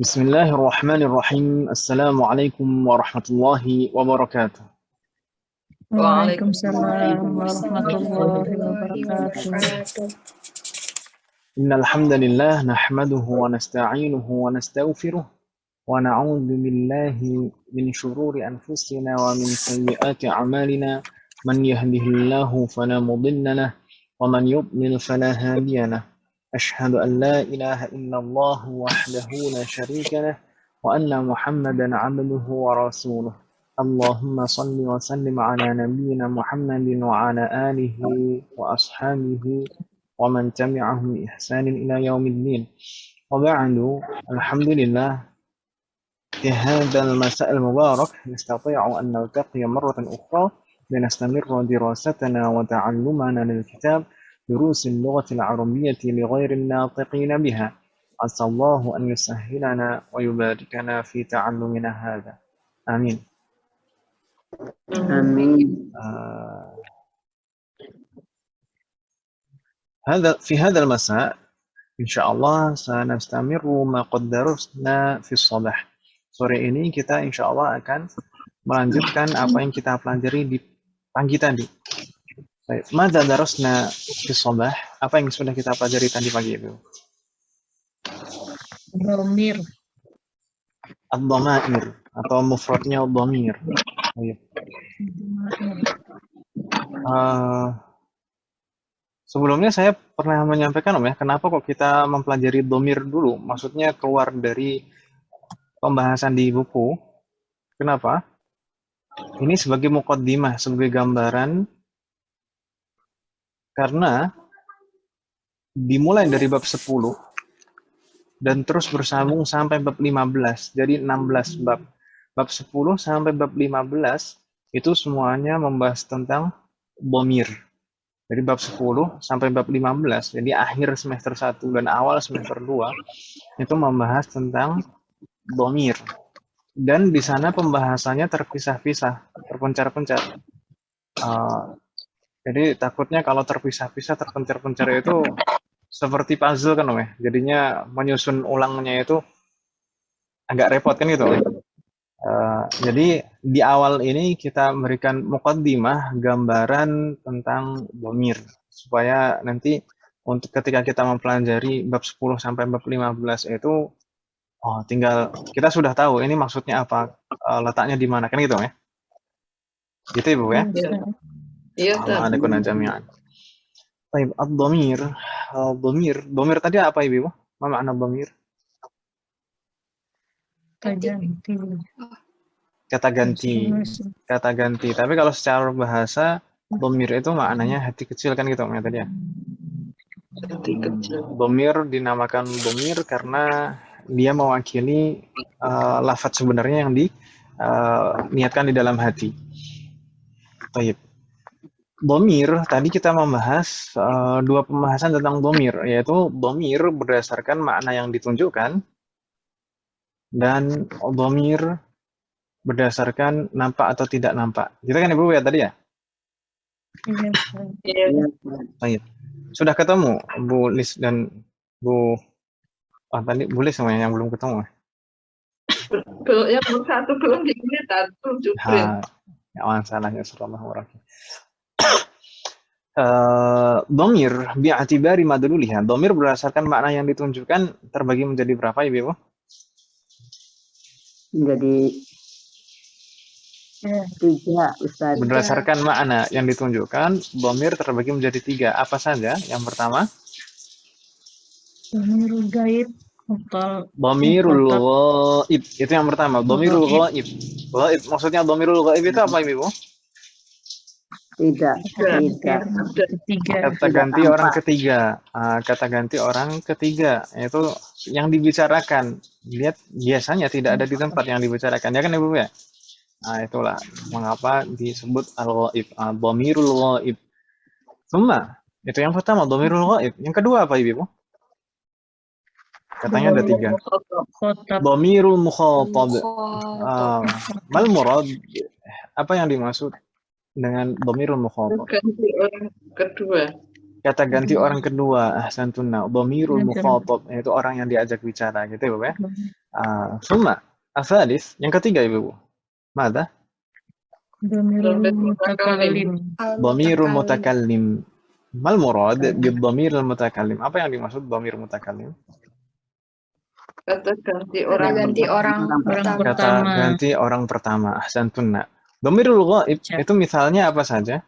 بسم الله الرحمن الرحيم. السلام عليكم ورحمة الله وبركاته. Waalaikumsalam Waalaikumsalam warahmatullahi warahmatullahi wabarakatuh. wabarakatuh. إن الحمد لله نحمده ونستعينه ونستغفره ونعوذ بالله من شرور أنفسنا ومن سيئات أعمالنا. من يهده الله فلا مضل له ومن يضلل فلا هادي له. أشهد أن لا إله إلا الله وحده لا شريك له وأن محمدا عبده ورسوله. اللهم صل وسلم على نبينا محمد وعلى آله وأصحابه ومن تبعهم بإحسان إلى يوم الدين. وبعد، الحمد لله، في هذا المساء المبارك نستطيع أن نلتقي مرة أخرى لنستمر دراستنا وتعلمنا للكتاب دروس اللغة العربية لغير الناطقين بها. عسى الله أن يسهلنا ويباركنا في تعلمنا هذا. آمين. Amin. في هذا المساء إن شاء الله سنستمر ما قد درسنا في الصباح. Sore ini kita insya Allah akan melanjutkan apa yang kita pelajari di pagi tadi. Baik, mada darasna fi sabah? Apa yang sudah kita pelajari tadi pagi itu? Dhamir. Ad-dhamair atau mufradnya dhamir. Baik. Sebelumnya saya pernah menyampaikan ya, kenapa kok kita mempelajari dhamir dulu? Maksudnya keluar dari pembahasan di buku. Kenapa? Ini sebagai muqaddimah, sebagai gambaran, karena dimulai dari bab 10 dan terus bersambung sampai bab 15. Jadi 16 bab. Bab 10 sampai bab 15 itu semuanya membahas tentang dhamir. Dari bab 10 sampai bab 15, jadi akhir semester 1 dan awal semester 2 itu membahas tentang dhamir. Dan di sana pembahasannya terpisah-pisah, terpencar-pencar. Jadi takutnya kalau terpisah-pisah, terpencar-pencar itu seperti puzzle kan, Om ya. Jadinya menyusun ulangnya itu agak repot kan gitu, Om. Jadi di awal ini kita memberikan muqaddimah, gambaran tentang dhamir, supaya nanti untuk ketika kita mempelajari bab 10 sampai bab 15 itu tinggal kita sudah tahu ini maksudnya apa, letaknya di mana kan gitu ya. Gitu Ibu ya? Iya, Waalaikum jami'an. Baik, ad-dhamir. Dhamir tadi apa Ibu? Apa makna dhamir? Kata ganti. Tapi kalau secara bahasa dhamir itu maknanya hati kecil kan gitu ya tadi ya. hati kecil. Dhamir dinamakan dhamir karena dia mewakili lafadz sebenarnya yang diniatkan di dalam hati. Baik. Dhamir, tadi kita membahas dua pembahasan tentang dhamir, yaitu dhamir berdasarkan makna yang ditunjukkan dan dhamir berdasarkan nampak atau tidak nampak. Gitu kan Ibu ya tadi ya? Iya. Baik. Sudah ketemu Bu Lis dan Bu tadi Bu Lis semuanya yang belum ketemu. Belum, yang satu belum dilihat, satu juga. Ya masalahnya Bismillahirrahmanirrahim. Dhamir bi'atibari madluliha. Dhamir berdasarkan makna yang ditunjukkan terbagi menjadi berapa Ibu? Menjadi 3, Ustaz. Berdasarkan makna yang ditunjukkan, dhamir terbagi menjadi 3. Apa saja? Yang pertama? Dhamirul ghaib. Dhamirul ghaib. Itu yang pertama. Dhamirul ghaib. Ghaib maksudnya dhamirul ghaib itu apa Ibu? Tidak. Kata ganti orang ketiga. Kata ganti orang ketiga. Itu yang dibicarakan. Lihat, biasanya tidak ada di tempat yang dibicarakan. Ya kan Ibu ya? Nah, itulah mengapa disebut al-ghaib. Dhamirul ghaib. Semua. Itu yang pertama, dhamirul ghaib. Yang kedua apa Ibu? Katanya ada 3. Dhamirul mukhatab. Mal murad? Apa yang dimaksud dengan dhamirul mukhatab? Ganti orang kedua. Kata ganti Kedua. orang kedua, ahsantunna, dhamirul mukhatab, yaitu orang yang diajak bicara, gitu ya, Bu ya. Summa, asalis, yang ketiga Ibu. Mada? Dhamirul mutakallim. Dhamirul mutakallim. Mal murad bidhamiril mutakallim? Apa yang dimaksud dhamir mutakallim? Kata ganti Kata orang ganti orang pertama. Kata ganti orang pertama, ahsantunna. Dhamirul ghaib itu misalnya apa saja?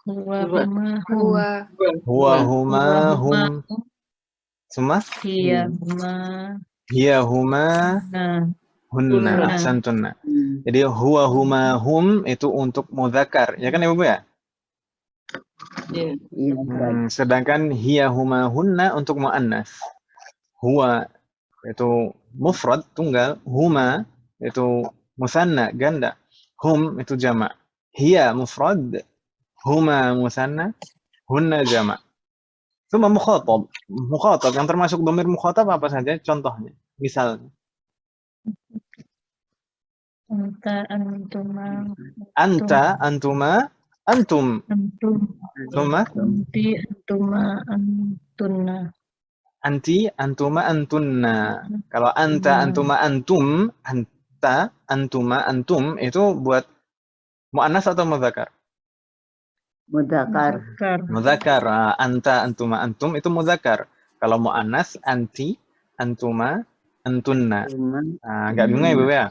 Huwa huma hum. Huwa. Huwa huma hum. Summa? Hiya huma Hiya huma nah. hunna, Hunna. ahsantunna. Jadi huwa huma hum itu untuk mudzakkar, ya kan Ibu ya? Iya. Sedangkan hiya huma hunna untuk muannas. Huwa itu mufrad tunggal, huma itu musanna ganda, hum itu jamak. Hiya mufrad, huma musanna, hunna jamak. Cuma mukhatab. Mukhatab yang termasuk dhamir mukhatab apa saja contohnya? Misalnya Anta antuma anta, antuma, antum. antum Summa anti antuma antunna. anti, antuma, antunna. Kalau anta, antuma, antum, anta, antuma, antum itu buat muannas atau mudzakkar? Mudzakkar. Mudzakkar. Anta, antuma, antum itu mudzakkar. Kalau muannas anti, antuma, antunna. Enggak bingung ya, Bu ya?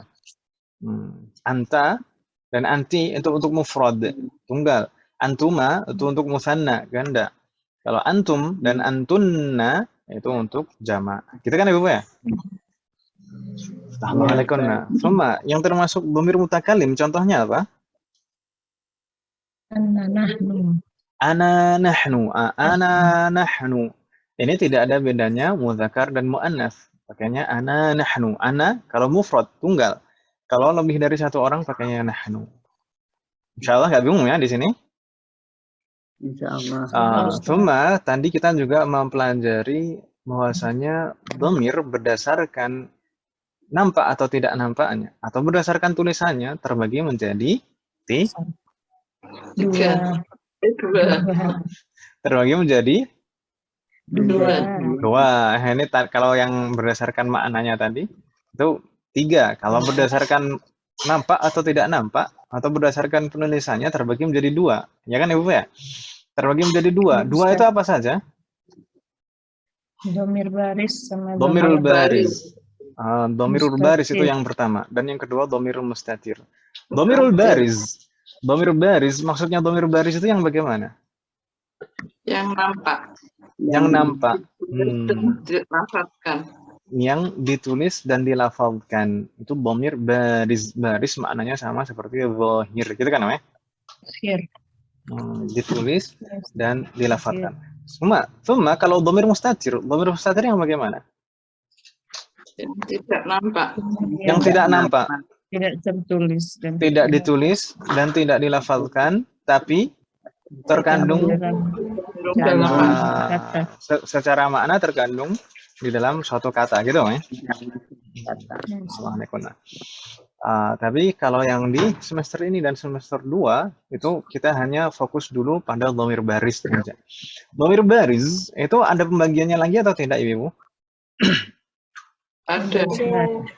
Anta dan anti itu untuk mufrad tunggal. Antuma itu untuk musanna ganda. Kalau antum dan antunna itu untuk jamak. Gitu kan Ibu ya? Assalamualaikum. Summa yang termasuk dhamir mutakallim contohnya apa? Ana nahnu. Ana nahnu. Ana nahnu. Ini tidak ada bedanya mudzakkar dan muannas. Pakainya ana nahnu. Ana kalau mufrad tunggal. Kalau lebih dari satu orang pakainya nahnu. Insyaallah nggak bingung ya di sini? Insyaallah. Summa tadi kita juga mempelajari bahwasanya dhamir berdasarkan nampak atau tidak nampaknya atau berdasarkan tulisannya terbagi menjadi Dua. terbagi menjadi Dua. Ini kalau yang berdasarkan maknanya tadi itu 3. Kalau berdasarkan nampak atau tidak nampak atau berdasarkan penulisannya terbagi menjadi 2. Ya kan Ibu ya? Terbagi menjadi 2. 2 itu apa saja? Dhamir baris sama Dhamirul baris. Dhamirul Mustatir. baris itu yang pertama dan yang kedua dhamirul mustatir. Dhamirul baris. Dhamir baris maksudnya dhamir baris itu yang bagaimana? Yang nampak. Yang nampak. Dilafadzkan. Yang ditulis dan dilafalkan itu dhamir baris. Baris maknanya sama seperti zahir, gitu kan namanya? Zahir. Ditulis dan dilafalkan. Summa kalau dhamir mustatir yang bagaimana? Yang tidak nampak. Yang tidak nampak. Tidak tertulis dan Tidak ditulis dan tidak dilafalkan, tapi terkandung Dalam kata. secara makna terkandung di dalam suatu kata, gitu ya? Tapi kalau yang di semester ini dan semester 2 itu kita hanya fokus dulu pada dhamir baris saja. Dhamir baris itu ada pembagiannya lagi atau tidak, Ibu? ada.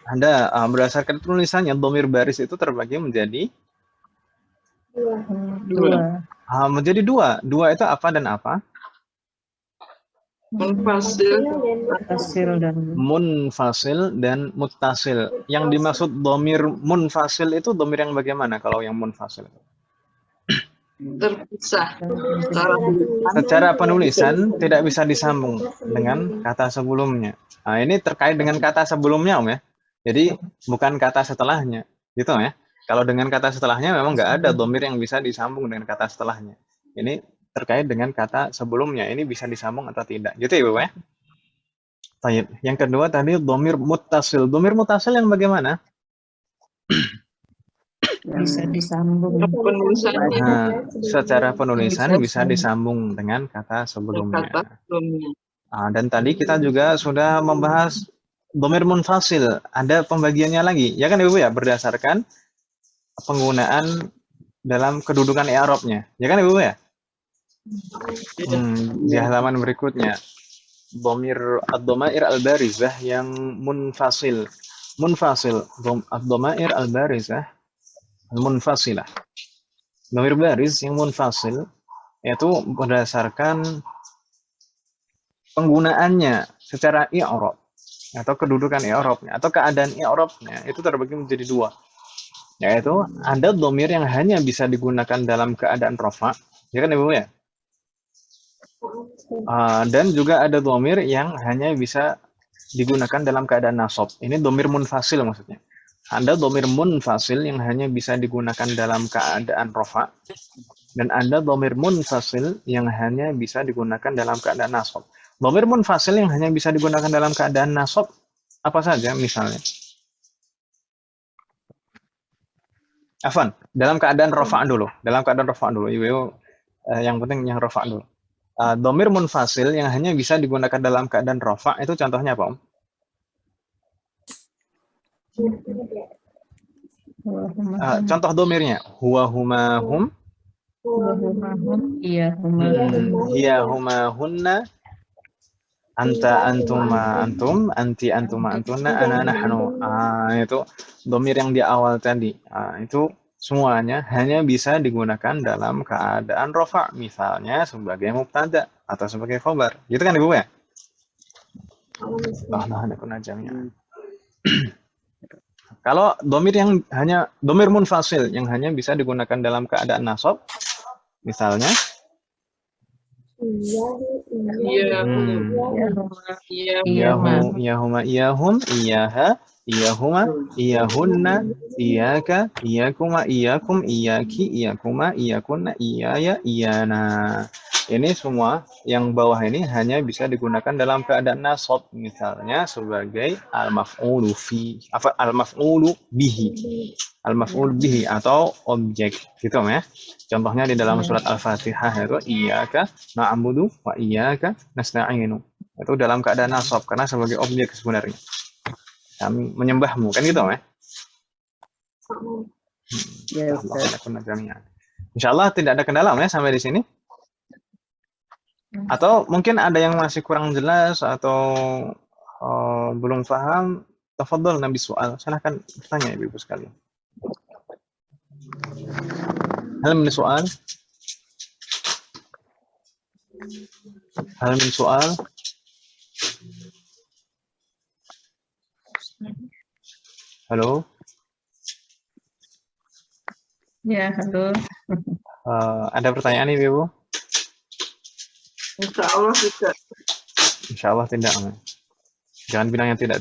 Ada. Berdasarkan penulisannya dhamir baris itu terbagi menjadi Dua. menjadi 2. 2 itu apa dan apa? Munfasil. Fasil dan Munfasil dan muttasil. Yang dimaksud dhamir munfasil itu dhamir yang bagaimana kalau yang munfasil? Terpisah. Secara penulisan tidak bisa disambung dengan kata sebelumnya. Ini terkait dengan kata sebelumnya, Om ya. Jadi bukan kata setelahnya, gitu ya. Kalau dengan kata setelahnya memang nggak ada dhamir yang bisa disambung dengan kata setelahnya. Ini terkait dengan kata sebelumnya, ini bisa disambung atau tidak, gitu ya, Ibu ya. Baik. Yang kedua tadi dhamir muttasil. Dhamir muttasil yang bagaimana? bisa disambung. Penulisannya Secara penulisan bisa disambung dengan kata sebelumnya. Dan tadi kita juga sudah membahas dhamir munfasil. Ada pembagiannya lagi, ya kan Ibu ya, berdasarkan penggunaan dalam kedudukan i'rabnya. Ya kan Ibu ya? Di halaman berikutnya. Ad-dhamair al-barizah yang munfasil. Munfasil. Ad-dhamair al-barizah al-munfasilah. Dhamir baris yang munfasil itu berdasarkan penggunaannya secara i'rab atau kedudukan i'rabnya atau keadaan i'rabnya itu terbagi menjadi dua, yaitu ada dhamir yang hanya bisa digunakan dalam keadaan rafa, ya kan Ibu ya? Dan juga ada dhamir yang hanya bisa digunakan dalam keadaan nasab. Ini dhamir munfasil maksudnya. Ada dhamir munfasil yang hanya bisa digunakan dalam keadaan rafa, dan ada dhamir munfasil yang hanya bisa digunakan dalam keadaan nasab. Dhamir munfasil yang hanya bisa digunakan dalam keadaan nasab apa saja misalnya? Afan, dalam keadaan rafa dulu. Dalam keadaan rafa dulu. Ibu, yang penting yang rafa dulu. Dhamir munfasil yang hanya bisa digunakan dalam keadaan rafa itu contohnya apa, Om? Contoh dhamirnya. Huwa huma hum. Iya, Hiya huma hunna. Anta antuma antum, anti antuma antuna, ana nahnu. Itu dhamir yang di awal tadi. Itu semuanya hanya bisa digunakan dalam keadaan rafa, misalnya sebagai mubtada atau sebagai khabar. Gitu kan Ibu ya? Kalau dhamir yang hanya dhamir munfasil yang hanya bisa digunakan dalam keadaan nasab, misalnya iyahuma iyahum iyaha iyahuma iyahunna iyaka iyakuma iyakum iyaki iyakuma iyakunna iyaya iyana. Ini semua yang bawah ini hanya bisa digunakan dalam keadaan nasab, misalnya sebagai al-maf'ulu bihi. Al-maf'ul bihi atau objek, gitu ya. Contohnya di dalam surat Al-Fatihah itu iyyaka na'budu wa iyyaka nasta'inu. Itu dalam keadaan nasab karena sebagai objek sebenarnya. Kami menyembahmu, kan gitu ya. Insyaallah tidak ada kendala ya sampai di sini. Atau mungkin ada yang masih kurang jelas atau belum paham, tafadhol Nabi soal. Silahkan bertanya Ibu sekalian. Hal min soal? Hal min soal? Halo? Ya, halo. Ada pertanyaan nih Ibu? Insya Allah tidak. Insya Allah tidak. Jangan bilang yang tidak.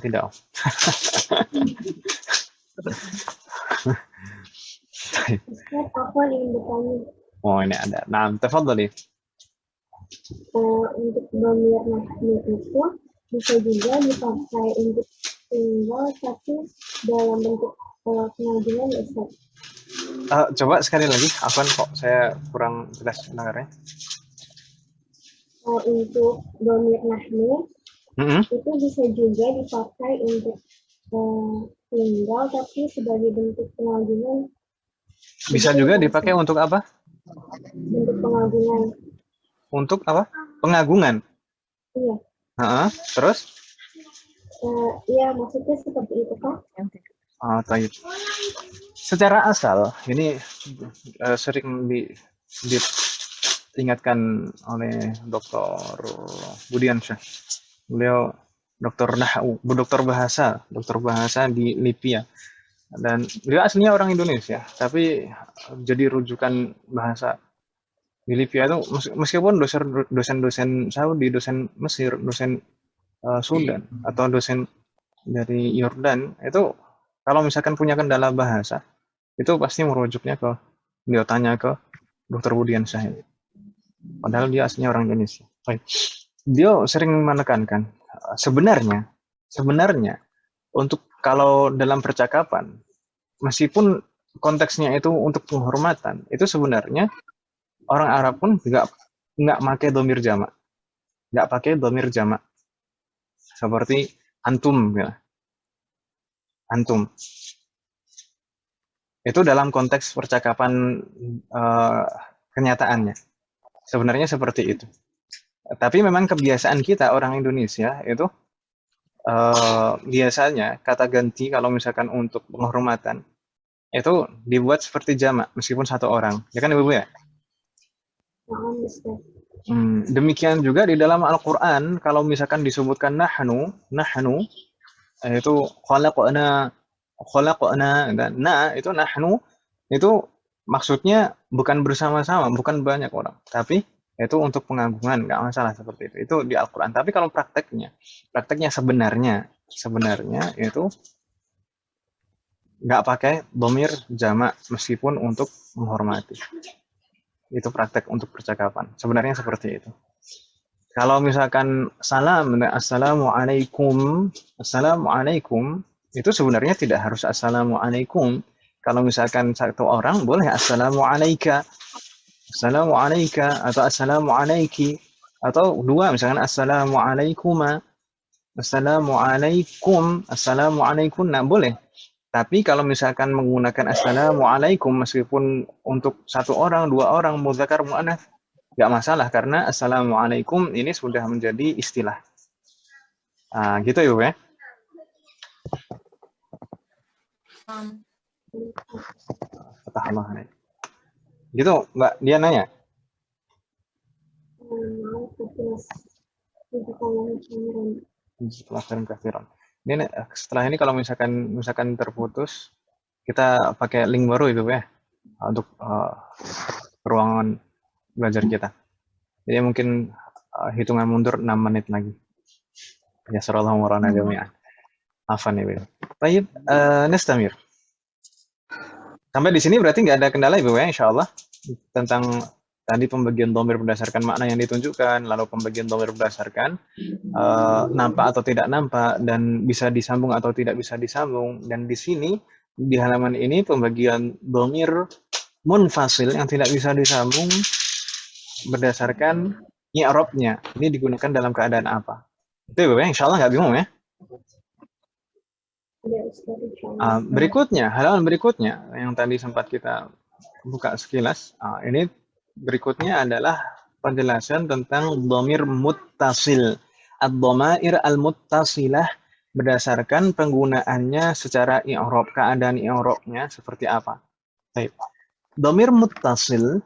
Apa yang bertanya? Oh ini ada. Nah, tafadhali. Untuk dhamir nahnu itu bisa juga dipakai untuk tunggal tapi dalam bentuk pengajian ya Ustaz. Coba sekali lagi, Afwan kok saya kurang jelas dengarnya. Untuk dhamir nahnu itu bisa juga dipakai untuk tunggal tapi sebagai bentuk pengajian. Bisa juga dipakai untuk apa? Untuk pengagungan. Untuk apa? Pengagungan. Iya. Terus? Iya, maksudnya seperti itu kan? Baik. Secara asal, ini sering diingatkan oleh Dr. Budiansyah. Beliau dokter bahasa di Libya. Dan beliau aslinya orang Indonesia, tapi jadi rujukan bahasa di Libya itu meskipun dosen Saudi, dosen Mesir, dosen Sudan atau dosen dari Yordan itu kalau misalkan punya kendala bahasa itu pasti merujuknya ke beliau, tanya ke Dr. Budiansyah ini. Padahal dia aslinya orang Indonesia. Dia sering menekankan sebenarnya untuk kalau dalam percakapan, meskipun konteksnya itu untuk penghormatan, itu sebenarnya orang Arab pun nggak pakai dhamir jamak, seperti antum, ya. Antum. Itu dalam konteks percakapan kenyataannya. Sebenarnya seperti itu. Tapi memang kebiasaan kita orang Indonesia itu biasanya kata ganti kalau misalkan untuk penghormatan itu dibuat seperti jamak meskipun satu orang. Ya kan Ibu ya? Paham, Ustaz. Demikian juga di dalam Al-Qur'an kalau misalkan disebutkan nahnu itu khalaqna dan itu nahnu itu maksudnya bukan bersama-sama, bukan banyak orang, tapi itu untuk pengagungan, nggak masalah seperti itu. Itu di Al-Qur'an. Tapi kalau prakteknya sebenarnya itu nggak pakai dhamir jamak meskipun untuk menghormati. Itu praktek untuk percakapan. Sebenarnya seperti itu. Kalau misalkan salam, assalamualaikum, itu sebenarnya tidak harus assalamualaikum. Kalau misalkan satu orang boleh assalamualaika, atau assalamualaiki, atau dua misalkan assalamualaikuma, assalamualaikum, nah boleh. Tapi kalau misalkan menggunakan assalamualaikum meskipun untuk satu orang, dua orang, mudzakar muannats, nggak masalah karena assalamualaikum ini sudah menjadi istilah. Gitu ya, Bu ya. Allah. Gitu, Mbak dia nanya. Setelah ini kalau misalkan terputus, kita pakai link baru itu ya untuk ruangan belajar kita. Jadi mungkin hitungan mundur 6 menit lagi. Ya sallallahu warana jami'an. Afan ya. Baik, Nestamir. Sampai di sini berarti nggak ada kendala Ibu ya, insyaallah tentang tadi pembagian dhamir berdasarkan makna yang ditunjukkan, lalu pembagian dhamir berdasarkan nampak atau tidak nampak, dan bisa disambung atau tidak bisa disambung. Dan di sini, di halaman ini, pembagian dhamir munfasil yang tidak bisa disambung berdasarkan i'rabnya. Ini digunakan dalam keadaan apa? Itu ya, insyaallah nggak bingung ya. Berikutnya, halaman berikutnya yang tadi sempat kita buka sekilas, ini berikutnya adalah penjelasan tentang dhamir muttasil. Ad-dhamair al-muttasilah berdasarkan penggunaannya secara i'rab, keadaan i'rabnya seperti apa. Baik. Dhamir muttasil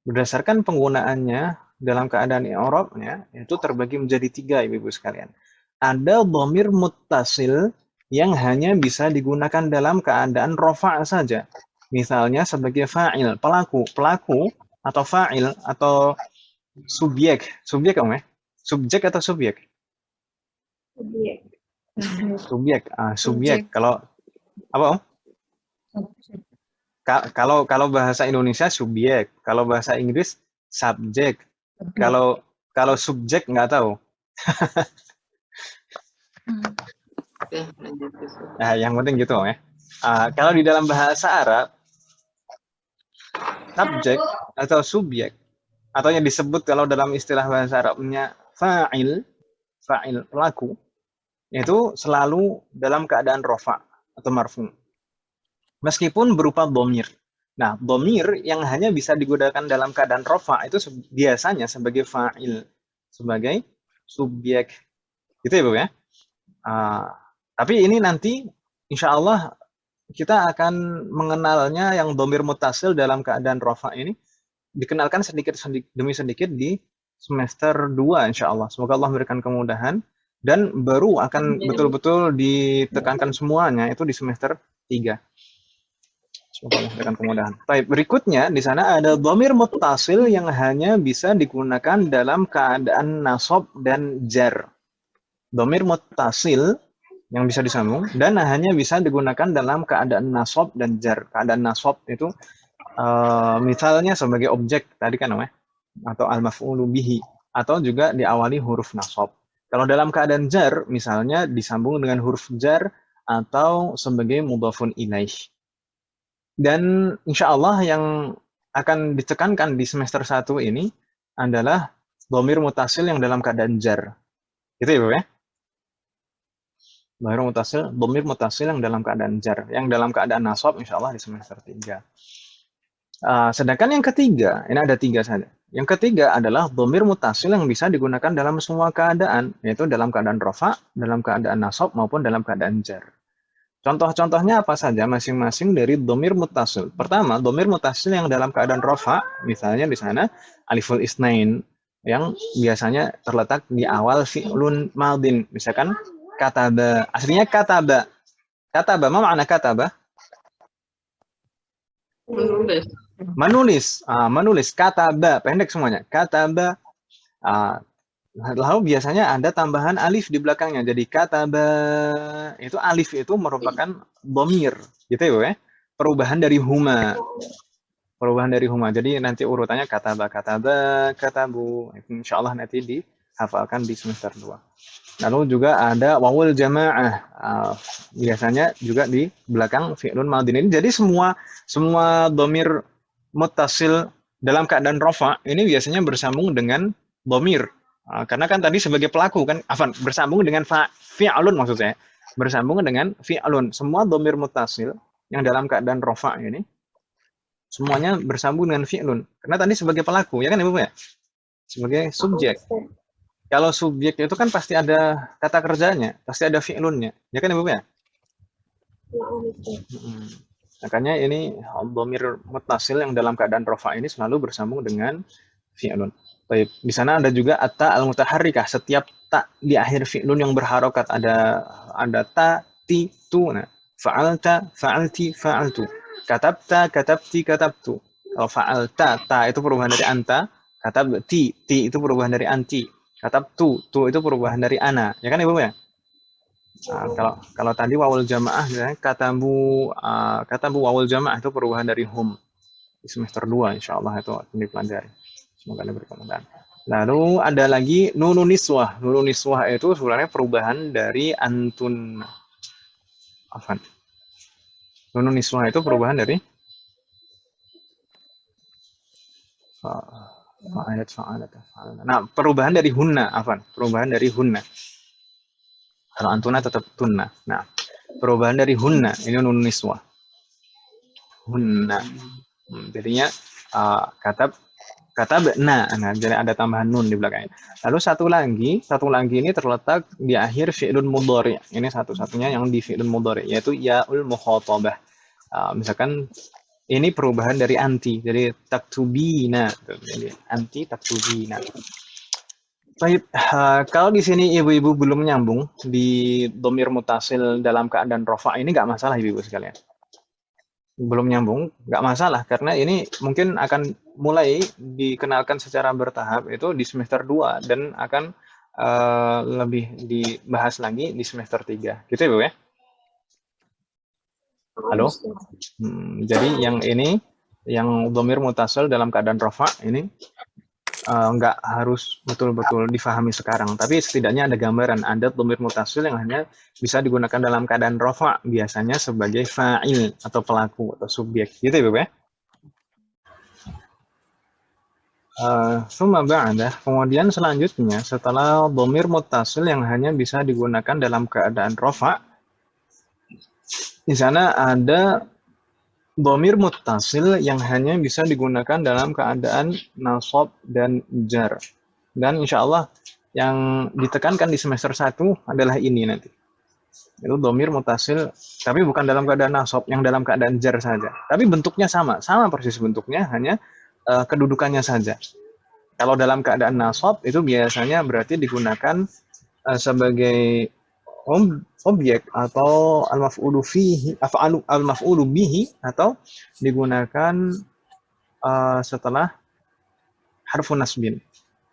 berdasarkan penggunaannya dalam keadaan i'rabnya itu terbagi menjadi 3 Ibu-ibu sekalian. Ada dhamir muttasil yang hanya bisa digunakan dalam keadaan rafa' saja. Misalnya sebagai fa'il, pelaku atau fa'il atau subjek Om ya? Subjek atau subjek? Subjek. Kalau apa Om? Kalau bahasa Indonesia subjek, kalau bahasa Inggris subjek. Kalau subjek nggak tahu. Nah, yang penting gitu ya. Kalau di dalam bahasa Arab, subjek atau subjek, atau yang disebut kalau dalam istilah bahasa Arabnya fa'il pelaku, itu selalu dalam keadaan rafa atau marfu. Meskipun berupa dhamir. Nah, dhamir yang hanya bisa digunakan dalam keadaan rafa itu biasanya sebagai fa'il, sebagai subjek. Gitu ya, Bu ya. Tapi ini nanti insya Allah kita akan mengenalnya yang dhamir muttasil dalam keadaan rafa ini dikenalkan sedikit demi sedikit di semester 2 insya Allah. Semoga Allah memberikan kemudahan dan baru akan betul-betul ditekankan semuanya itu di semester 3. Semoga Allah memberikan kemudahan. Baik, berikutnya di sana ada dhamir muttasil yang hanya bisa digunakan dalam keadaan nasab dan jar. Dhamir muttasil yang bisa disambung dan hanya bisa digunakan dalam keadaan nasab dan jar. Keadaan nasab itu misalnya sebagai objek tadi kan namanya, atau al-maf'ulu bihi, atau juga diawali huruf nasab. Kalau dalam keadaan jar misalnya disambung dengan huruf jar atau sebagai mudhafun ilaih. Dan insya Allah yang akan ditekankan di semester 1 ini adalah dhamir muttasil yang dalam keadaan jar. Gitu ya, Bu ya? Dhamir mutasil yang dalam keadaan jar. Yang dalam keadaan nasab insya Allah di semester 3. Sedangkan yang ketiga, ini ada 3 saja. Yang ketiga adalah dhamir mutasil yang bisa digunakan dalam semua keadaan, yaitu dalam keadaan rafa, dalam keadaan nasab, maupun dalam keadaan jar. Contoh-contohnya apa saja masing-masing dari dhamir mutasil? Pertama, dhamir mutasil yang dalam keadaan rafa, misalnya di sana aliful isnain, yang biasanya terletak di awal fi'lun madin. Misalkan kataba, aslinya kataba. Kataba, apa makna kataba? Menulis. Menulis. Kataba, pendek semuanya. Kataba. Lalu biasanya ada tambahan alif di belakangnya. Jadi kataba, itu alif itu merupakan dhamir, gitu ya. Perubahan dari huma. Jadi nanti urutannya kataba, katabu. Insya Allah nanti dihafalkan di semester 2. Lalu juga ada wawul jamaah. Biasanya juga di belakang fi'lun madin ini. Jadi semua dhamir muttasil dalam keadaan rafa ini biasanya bersambung dengan dhamir. Karena kan tadi sebagai pelaku kan, bersambung dengan fi'lun maksud saya. Bersambung dengan fi'lun. Semua dhamir muttasil yang dalam keadaan rafa ini semuanya bersambung dengan fi'lun. Karena tadi sebagai pelaku, ya kan Ibu ya? Sebagai subjek. Kalau subjek itu kan pasti ada kata kerjanya, pasti ada fi'lunnya. Ya kan Ibu ya? Makanya ini dhamir muttasil yang dalam keadaan rafa ini selalu bersambung dengan fi'lun. Baik, di sana ada juga at-ta al-mutaharrikah. Setiap ta di akhir fi'lun yang berharokat ada ta, ti, tu. Nah, fa'alta, fa'alti, fa'altu. Katabta, katabti, katabtu. Kalau fa'alta, ta itu perubahan dari anta. Katabti, ti itu perubahan dari anti. Katabtu, tu itu perubahan dari ana. Ya kan Ibu ya? Kalau tadi wawul jamaah, ya, katabu wawul jamaah itu perubahan dari hum. Di semester 2 insya Allah itu akan dipelajari. Semoga diberi kemudahan. Lalu ada lagi nunun niswah. Nunun niswah itu sebenarnya perubahan dari antun. Nunun niswah itu perubahan dari nah, perubahan dari hunna, perubahan dari hunna. Kalau antuna tetap tunna. Nah, perubahan dari hunna ini nun niswah. Hunna. Jadinya katabna. Nah, jadi ada tambahan nun di belakangnya. Lalu satu lagi ini terletak di akhir fi'lun mudhari'. Ini satu-satunya yang di fi'lun mudhari', yaitu ya'ul mukhatabah. Misalkan ini perubahan dari anti, jadi taktubina, jadi anti taktubina. Baik, kalau di sini ibu-ibu belum nyambung di dhamir mutasil dalam keadaan rafa ini nggak masalah ibu-ibu sekalian. Belum nyambung, nggak masalah karena ini mungkin akan mulai dikenalkan secara bertahap itu di semester 2 dan akan lebih dibahas lagi di semester 3. Gitu ibu ya? Halo? Jadi yang ini, yang dhamir mutasil dalam keadaan rafa ini nggak harus betul-betul difahami sekarang, tapi setidaknya ada gambaran, ada dhamir mutasil yang hanya bisa digunakan dalam keadaan rafa, biasanya sebagai fa'il atau pelaku atau subjek. Gitu ya, ya? Kemudian selanjutnya, setelah dhamir mutasil yang hanya bisa digunakan dalam keadaan rafa, di sana ada dhamir muttasil yang hanya bisa digunakan dalam keadaan nasab dan jar. Dan insya Allah yang ditekankan di semester 1 adalah ini nanti. Itu dhamir muttasil, tapi bukan dalam keadaan nasab, yang dalam keadaan jar saja. Tapi bentuknya sama persis bentuknya, hanya kedudukannya saja. Kalau dalam keadaan nasab itu biasanya berarti digunakan sebagai objek atau al-maf'ulu fihi, al-maf'ulu bihi, atau digunakan setelah harfun nasbin.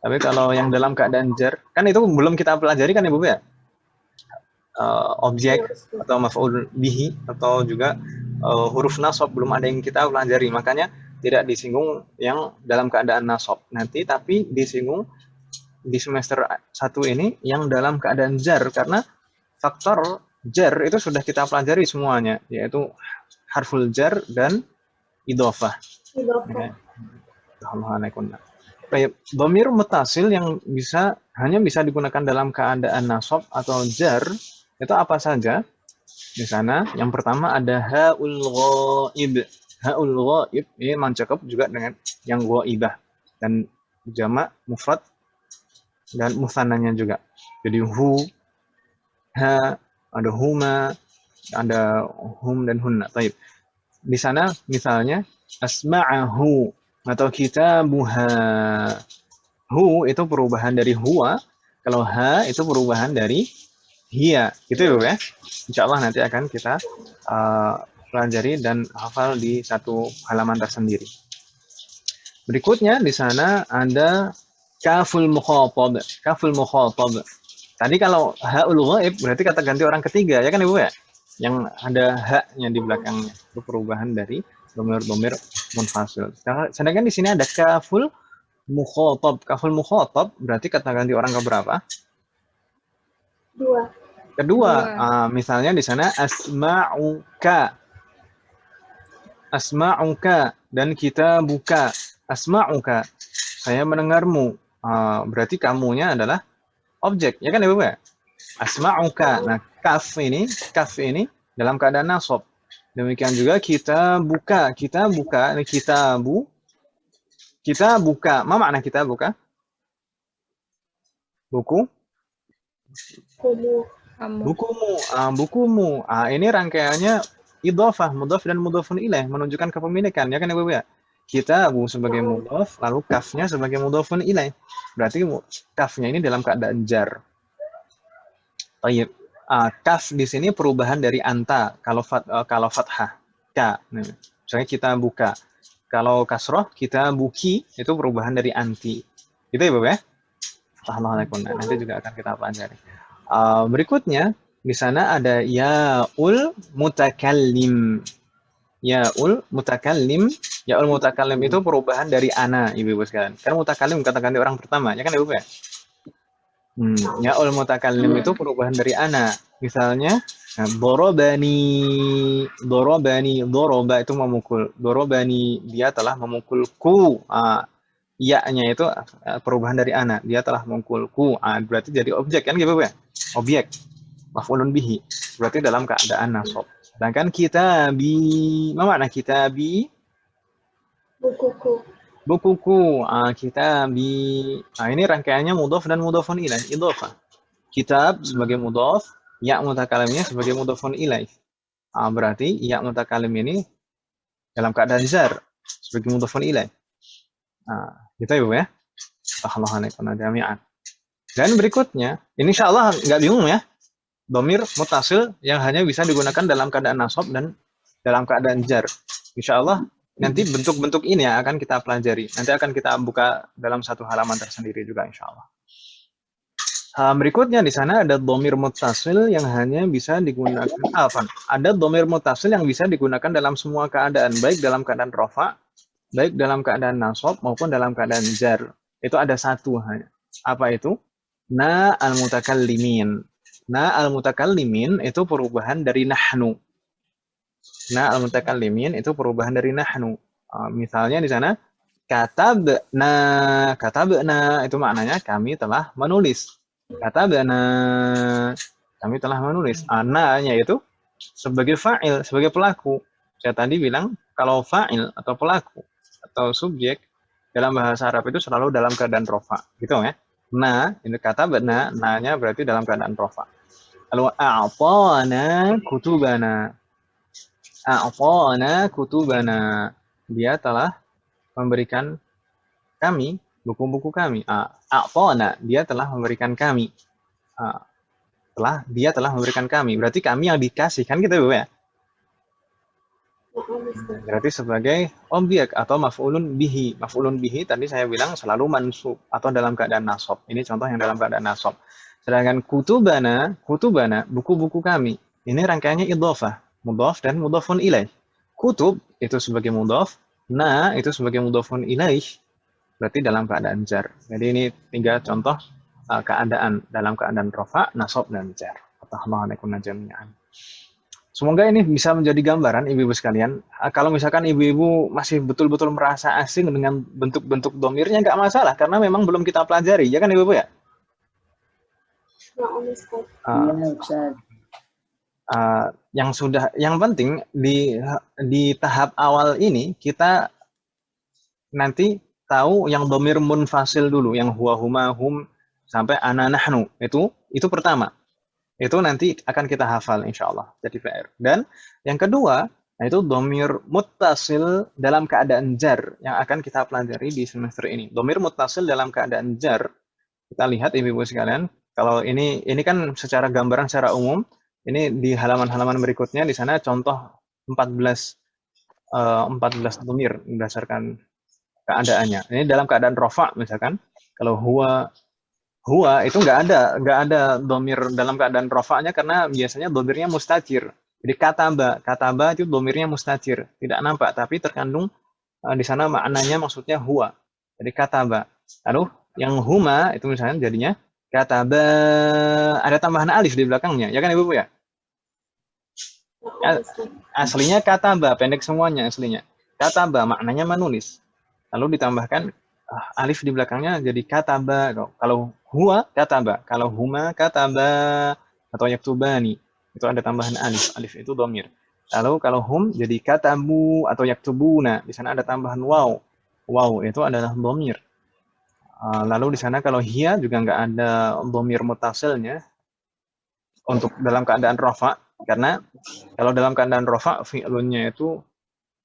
Tapi kalau yang dalam keadaan jar, kan itu belum kita pelajari kan Ibu ya? Objek atau maf'ul bihi atau juga huruf nasab belum ada yang kita pelajari, makanya tidak disinggung yang dalam keadaan nasab nanti, tapi disinggung di semester 1 ini yang dalam keadaan jar, karena faktor jar itu sudah kita pelajari semuanya, yaitu harful jar dan idhofah. Baik, dhamir muttasil yang hanya bisa digunakan dalam keadaan nasab atau jar itu apa saja? Di sana yang pertama ada haul ghaib. Haul ghaib ini mencakup juga dengan yang ghaibah dan jamak mufrad dan mutsananya juga. Jadi hu, ha, ada huma, ada hum dan hunna. Baik. Di sana misalnya asma'ahu atau kitabuha. Hu itu perubahan dari huwa, kalau ha itu perubahan dari hiya. Gitu ya. Insya Allah nanti akan kita pelajari dan hafal di satu halaman tersendiri. Berikutnya di sana ada kaful mukhatab. Kaful mukhatab. Tadi kalau haul ghaib berarti kata ganti orang ketiga, ya kan Ibu ya? Yang ada haknya di belakangnya. Itu perubahan dari dhamir-dhamir munfasil. Sedangkan di sini ada kaful mukhatab. Kaful mukhatab berarti kata ganti orang keberapa? Kedua. Misalnya di sana asma'uka. Asma'uka dan kita buka. Asma'uka. Saya mendengarmu. Berarti kamunya adalah objek, ya kan Ibu ya? Asma'uka. Nah, kaf ini dalam keadaan nasab. Demikian juga kita buka. Kita buka, ini kita buka. Apa makna kita buka? Buku? Bukumu. Bukumu. Ini rangkaiannya idhofah, mudhaf dan mudhafun ilaih, menunjukkan kepemilikan, ya kan Ibu ya? Kitabu sebagai mudhaf, lalu kafnya sebagai mudhafun ilaih. Berarti kafnya ini dalam keadaan jar. Baik. Kaf di sini perubahan dari anta kalau fathah. Ka. Misalnya kita buka. Kalau kasroh kita buki, itu perubahan dari anti. Itu ya, Bapak ya? Assalamualaikum. Nanti juga akan kita pelajari. Berikutnya di sana ada yaul mutakallim. Yaul mutakallim. Yaul mutakallim itu perubahan dari ana, Ibu-ibu sekalian. Karena mutakallim kata ganti orang pertama, ya kan Ibu ya? Yaul mutakallim itu perubahan dari ana. Misalnya, dorobani, doroba itu memukul. Dorobani, dia telah memukulku. Ya-nya itu perubahan dari ana. Dia telah memukulku. Berarti jadi objek, kan Ibu ya? Objek. Maf'ulun bihi. Berarti dalam keadaan nasab. Sedangkan kitabi, apa makna kitabi? Bukuku. Kitabi. Ini rangkaiannya mudhaf dan mudhafun ilaih, idhofah. Kitab sebagai mudhaf, ya mutakalimnya sebagai mudhafun ilaih. Berarti ya mutakalim ini dalam keadaan zar sebagai mudhafun ilaih. Gitu ya, Bu ya. Assalamualaikum jami'an. Dan berikutnya, ini insyaallah nggak bingung ya. Dhamir muttasil yang hanya bisa digunakan dalam keadaan nasab dan dalam keadaan jar. Insyaallah nanti bentuk-bentuk ini yang akan kita pelajari. Nanti akan kita buka dalam satu halaman tersendiri juga insyaallah. Berikutnya di sana ada dhamir muttasil yang hanya bisa digunakan ada dhamir muttasil yang bisa digunakan dalam semua keadaan, baik dalam keadaan rafa, baik dalam keadaan nasab maupun dalam keadaan jar. Itu ada satu hanya. Apa itu? Na al-mutakallimin. Na al-mutakallimin itu perubahan dari nahnu. Na al-mutakallimin itu perubahan dari nahnu. Misalnya di sana katabna itu maknanya kami telah menulis. Katabna kami telah menulis. Na-nya itu sebagai fa'il, sebagai pelaku. Saya tadi bilang kalau fa'il atau pelaku atau subjek dalam bahasa Arab itu selalu dalam keadaan rofa, gitu ya. Na, ini kata benar, na-nya berarti dalam keadaan rofa. Lalu a'tana kutubana. Dia telah memberikan kami buku-buku kami. A'tana, dia telah memberikan kami. Dia telah memberikan kami. Berarti kami yang dikasih, kan gitu ya. Berarti sebagai objek atau maf'ulun bihi. Maf'ulun bihi tadi saya bilang selalu mansub atau dalam keadaan nasab. Ini contoh yang dalam keadaan nasab. Sedangkan kutubana, buku-buku kami. Ini rangkaiannya idhofah, mudhaf dan mudhafun ilaih. Kutub itu sebagai mudhaf, na itu sebagai mudhafun ilaih. Berarti dalam keadaan jar. Jadi ini 3 contoh keadaan dalam keadaan rafa, nasab dan jar. Assalamualaikum jami'an. Semoga ini bisa menjadi gambaran ibu-ibu sekalian. Kalau misalkan ibu-ibu masih betul-betul merasa asing dengan bentuk-bentuk domirnya, nggak masalah, karena memang belum kita pelajari, ya kan ibu-ibu ya? yang penting di tahap awal ini kita nanti tahu yang domir munfasil dulu, yang huwa huma hum sampai ana nahnu, itu pertama. Itu nanti akan kita hafal insyaallah jadi PR. Dan yang kedua, itu domir muttasil dalam keadaan jar yang akan kita pelajari di semester ini. Domir muttasil dalam keadaan jar, kita lihat ibu-ibu sekalian, kalau ini kan secara gambaran secara umum. Ini di halaman-halaman berikutnya, di sana contoh 14 domir berdasarkan keadaannya. Ini dalam keadaan rofa misalkan, kalau huwa itu nggak ada domir dalam keadaan rofa'nya karena biasanya domirnya mustatir. Jadi kataba itu domirnya mustatir, tidak nampak tapi terkandung di sana maknanya maksudnya huwa. Jadi kataba. Lalu yang huma itu misalnya jadinya kataba, ada tambahan alif di belakangnya, ya kan Ibu ya? Aslinya kataba, pendek semuanya aslinya. Kataba maknanya menulis. Lalu ditambahkan alif di belakangnya jadi kataba. Kalau huwa kataba, kalau huma kataba atau yaktubani itu ada tambahan alif. Alif itu dhamir. Lalu kalau hum jadi katabu atau yaktubuna, di sana ada tambahan waw. Waw itu adalah dhamir. Lalu di sana kalau hiya juga nggak ada dhamir mutasilnya untuk dalam keadaan rafa, karena kalau dalam keadaan rafa fi'lunnya itu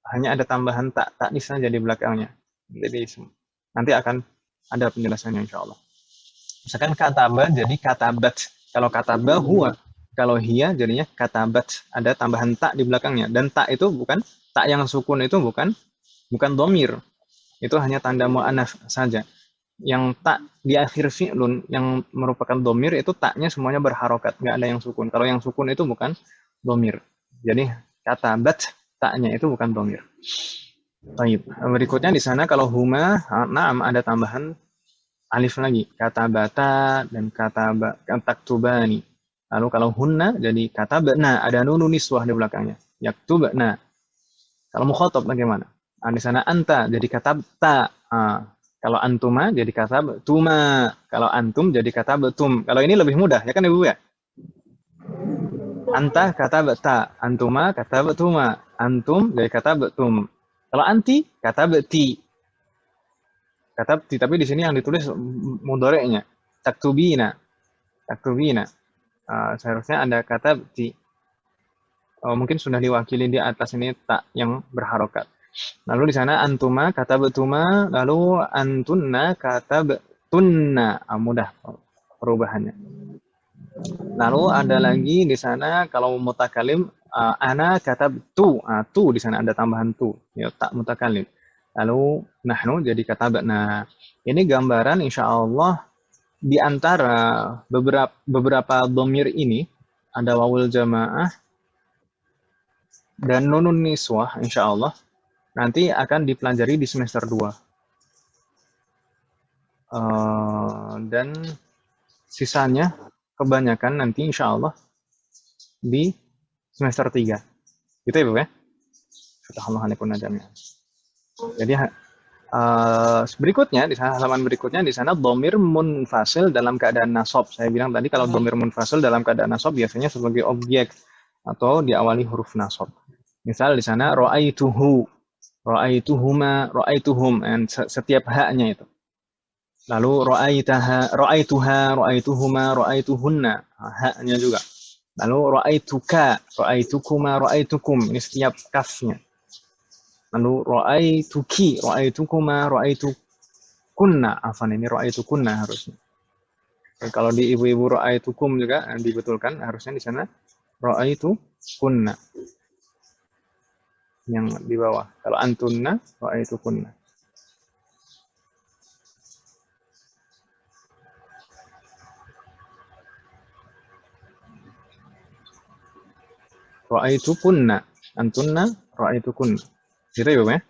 hanya ada tambahan ta'nis saja di belakangnya. Jadi nanti akan ada penjelasannya insyaallah. Misalkan kataba jadi katabat. Kalau kataba huwa, kalau hiya jadinya katabat, ada tambahan ta di belakangnya, dan ta itu bukan ta yang sukun, itu bukan dhamir. Itu hanya tanda mu'annats saja. Yang tak di akhir fi'lun yang merupakan dhamir itu taknya semuanya berharokat, nggak ada yang sukun. Kalau yang sukun itu bukan dhamir. Jadi katabat taknya itu bukan dhamir. Baik. Berikutnya di sana kalau huma, na'am ada tambahan alif lagi, katabata dan taktubani. Lalu kalau hunna jadi katabna, ada nunun niswah di belakangnya. Yaktubna. Kalau mukhatab bagaimana? Di sana anta jadi katabta. Kalau antuma jadi katabtuma, kalau antum jadi katabtum. Kalau ini lebih mudah, ya kan Ibu ya? Anta katabta, antuma katabtuma, antum jadi katabtum. Kalau anti katabti. Katabti, tapi di sini yang ditulis mudhari'nya. Taktubina. Seharusnya ada katabti. Mungkin sudah diwakili di atas ini tak yang berharokat. Lalu di sana antuma katabtuma, lalu antunna katabtunna. Mudah perubahannya. Lalu ada lagi di sana kalau mutakalim ana katabtu. Tu di sana ada tambahan tu, ya tak mutakalim. Lalu nahnu jadi katabna. Ini gambaran insyaallah di antara beberapa dhamir ini ada wawul jamaah dan nunun niswah insyaallah. Nanti akan dipelajari di semester 2. Dan sisanya kebanyakan nanti insya Allah di semester 3. Gitu ya, Bu ya? Jadi berikutnya, di sana halaman berikutnya, di sana dhamir munfasil dalam keadaan nasab. Saya bilang tadi kalau dhamir munfasil dalam keadaan nasab biasanya sebagai objek atau diawali huruf nasab. Misal di sana ra'aituhu, ra'aituhuma, ra'aituhum, setiap haknya itu. Lalu ra'aituha, ra'aituhuma, ra'aituhunna, haknya juga. Lalu ra'aituka, ra'aitukuma, ra'aitukum, ini setiap kafnya. Lalu ra'aituki, ra'aitukuma, ra'aitukunna, ini ra'aitukunna harusnya. Kalau di ibu-ibu ra'aitukum juga dibetulkan, harusnya di sana ra'aitukunna. Yang di bawah. Kalau antunna, ra'aitukunna. Ra'aitukunna, antunna, ra'aitukunna. Gitu ya, Bu ya?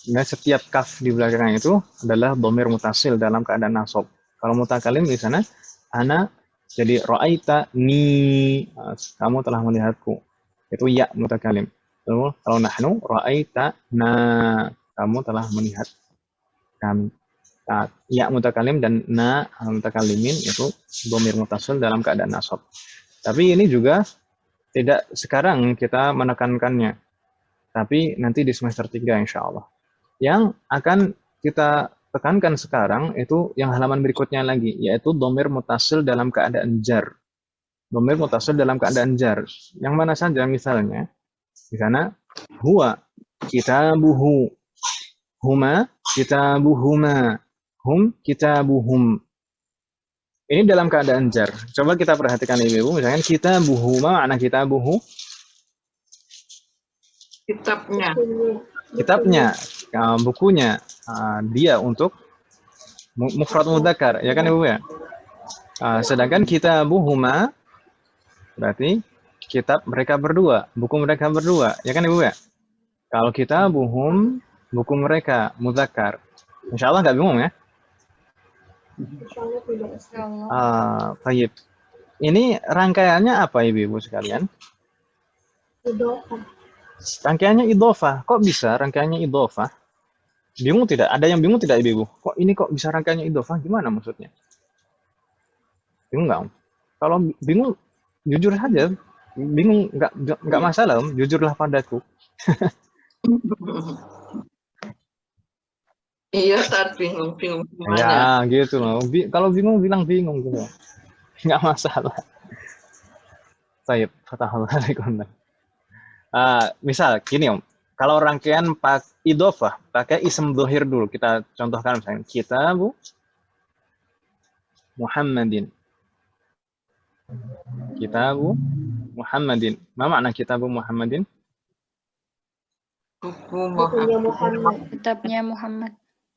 Nah, setiap kaf di belakangnya itu adalah dhamir mutasil dalam keadaan nasab. Kalau mutakalim di sana ana jadi ra'aita ni, kamu telah melihatku. Itu ya mutakalim. Lalu kalau nahnu ra'aita na, kamu telah melihat kami. Ya mutakalim dan na mutakalimin itu dhamir muttasil dalam keadaan nasab. Tapi ini juga tidak sekarang kita menekankannya, tapi nanti di semester 3 insya Allah. Yang akan kita tekankan sekarang itu yang halaman berikutnya lagi, yaitu dhamir muttasil dalam keadaan jar. Dhamir muttasil dalam keadaan jar. Yang mana saja misalnya, di sana huwa kitabuhu, huma kitabuhuma, hum kitabuhum. Ini dalam keadaan jar. Coba kita perhatikan ibu-ibu, misalnya kitabuhuma, makna kitabuhu Kitabnya. kitabnya, bukunya, dia untuk mufrad mudzakkar, ya kan ibu ya. Sedangkan kitabuhuma berarti kitab mereka berdua, buku mereka berdua, ya kan ibu ya. Kalau kitabuhum buku mereka mudzakkar, insya Allah nggak bingung ya. Misalnya tidak. Baik. Ini rangkaiannya apa ibu-ibu sekalian? Idhofah. Rangkaiannya idhofah. Kok bisa rangkaiannya idhofah? Bingung tidak? Ada yang bingung tidak ibu-ibu? Kok ini kok bisa rangkaiannya idhofah? Gimana maksudnya? Bingung nggak Om? Kalau bingung, jujur saja. Bingung nggak masalah Om. Jujurlah padaku. Iya, saat bingung Ya semuanya. gitu loh. Kalau bingung bilang bingung gitu. Nggak masalah. Baik, fatahullah alaikum. Misal gini Om, kalau rangkaian idhofah pakai ism dhohir dulu. Kita contohkan misalnya kitabu Muhammadin. Kitabu Muhammadin. Apa makna kitabu Muhammadin? Buku Bukunya Muhammad. Muhammad. Kitabnya Muhammad.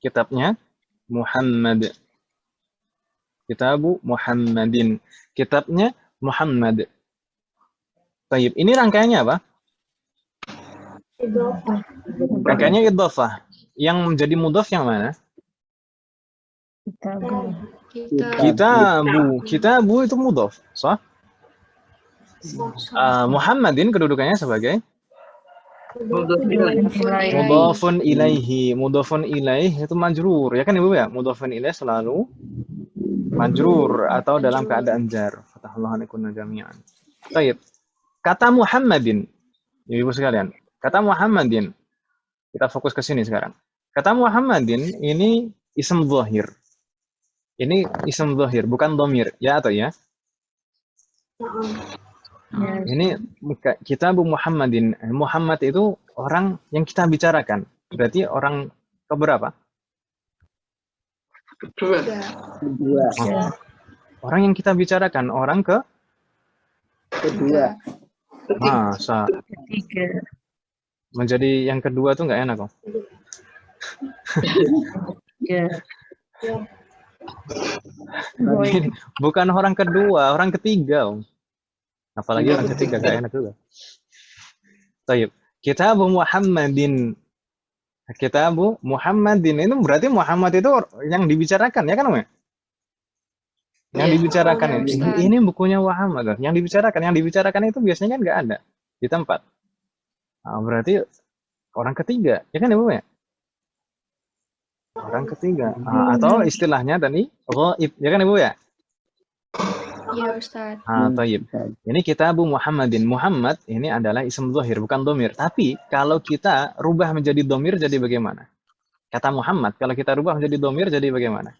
Kitabnya Muhammad. Kitabu Muhammadin. Kitabnya Muhammad. Baik, ini rangkaiannya apa? Idhofah. Rangkaiannya idhofah. Yang menjadi mudhaf yang mana? Kitabu itu mudhaf, sah? Muhammadin kedudukannya sebagai mudhafun ilaihi. Mudhafun ilaih itu majrur, ya kan Ibu ya? Mudhafun ilaih selalu majrur atau dalam keadaan jar. Fatahullah alaikum jami'an. Baik. Kata Muhammadin, Ibu sekalian. Kata Muhammadin. Kita fokus ke sini sekarang. Kata Muhammadin ini ism dhahir. Ini ism dhahir, bukan dhamir, ya atau ya? Ini kitabu Muhammadin. Muhammad itu orang yang kita bicarakan. Berarti orang keberapa? Kedua. Orang yang kita bicarakan, orang Kedua. masa Ketiga. menjadi yang kedua tuh nggak enak kok. Ya. Bukan orang kedua, orang ketiga. Apalagi orang ketiga gak enak juga. Taib. Kitabu Muhammadin. Kitabu Muhammadin itu berarti Muhammad itu yang dibicarakan ya kan Om? Yang dibicarakan ini bukunya Muhammad. Yang dibicarakan itu biasanya kan nggak ada di tempat. Berarti orang ketiga ya kan Ibu ya? Orang ketiga. Atau istilahnya tadi ghaib ya kan Ibu ya? Iya Ustaz. Taib. Ini kitabu Muhammadin. Muhammad ini adalah ism dhahir, bukan domir. Tapi kalau kita rubah menjadi domir, jadi bagaimana? Kata Muhammad, kalau kita rubah menjadi domir, jadi bagaimana?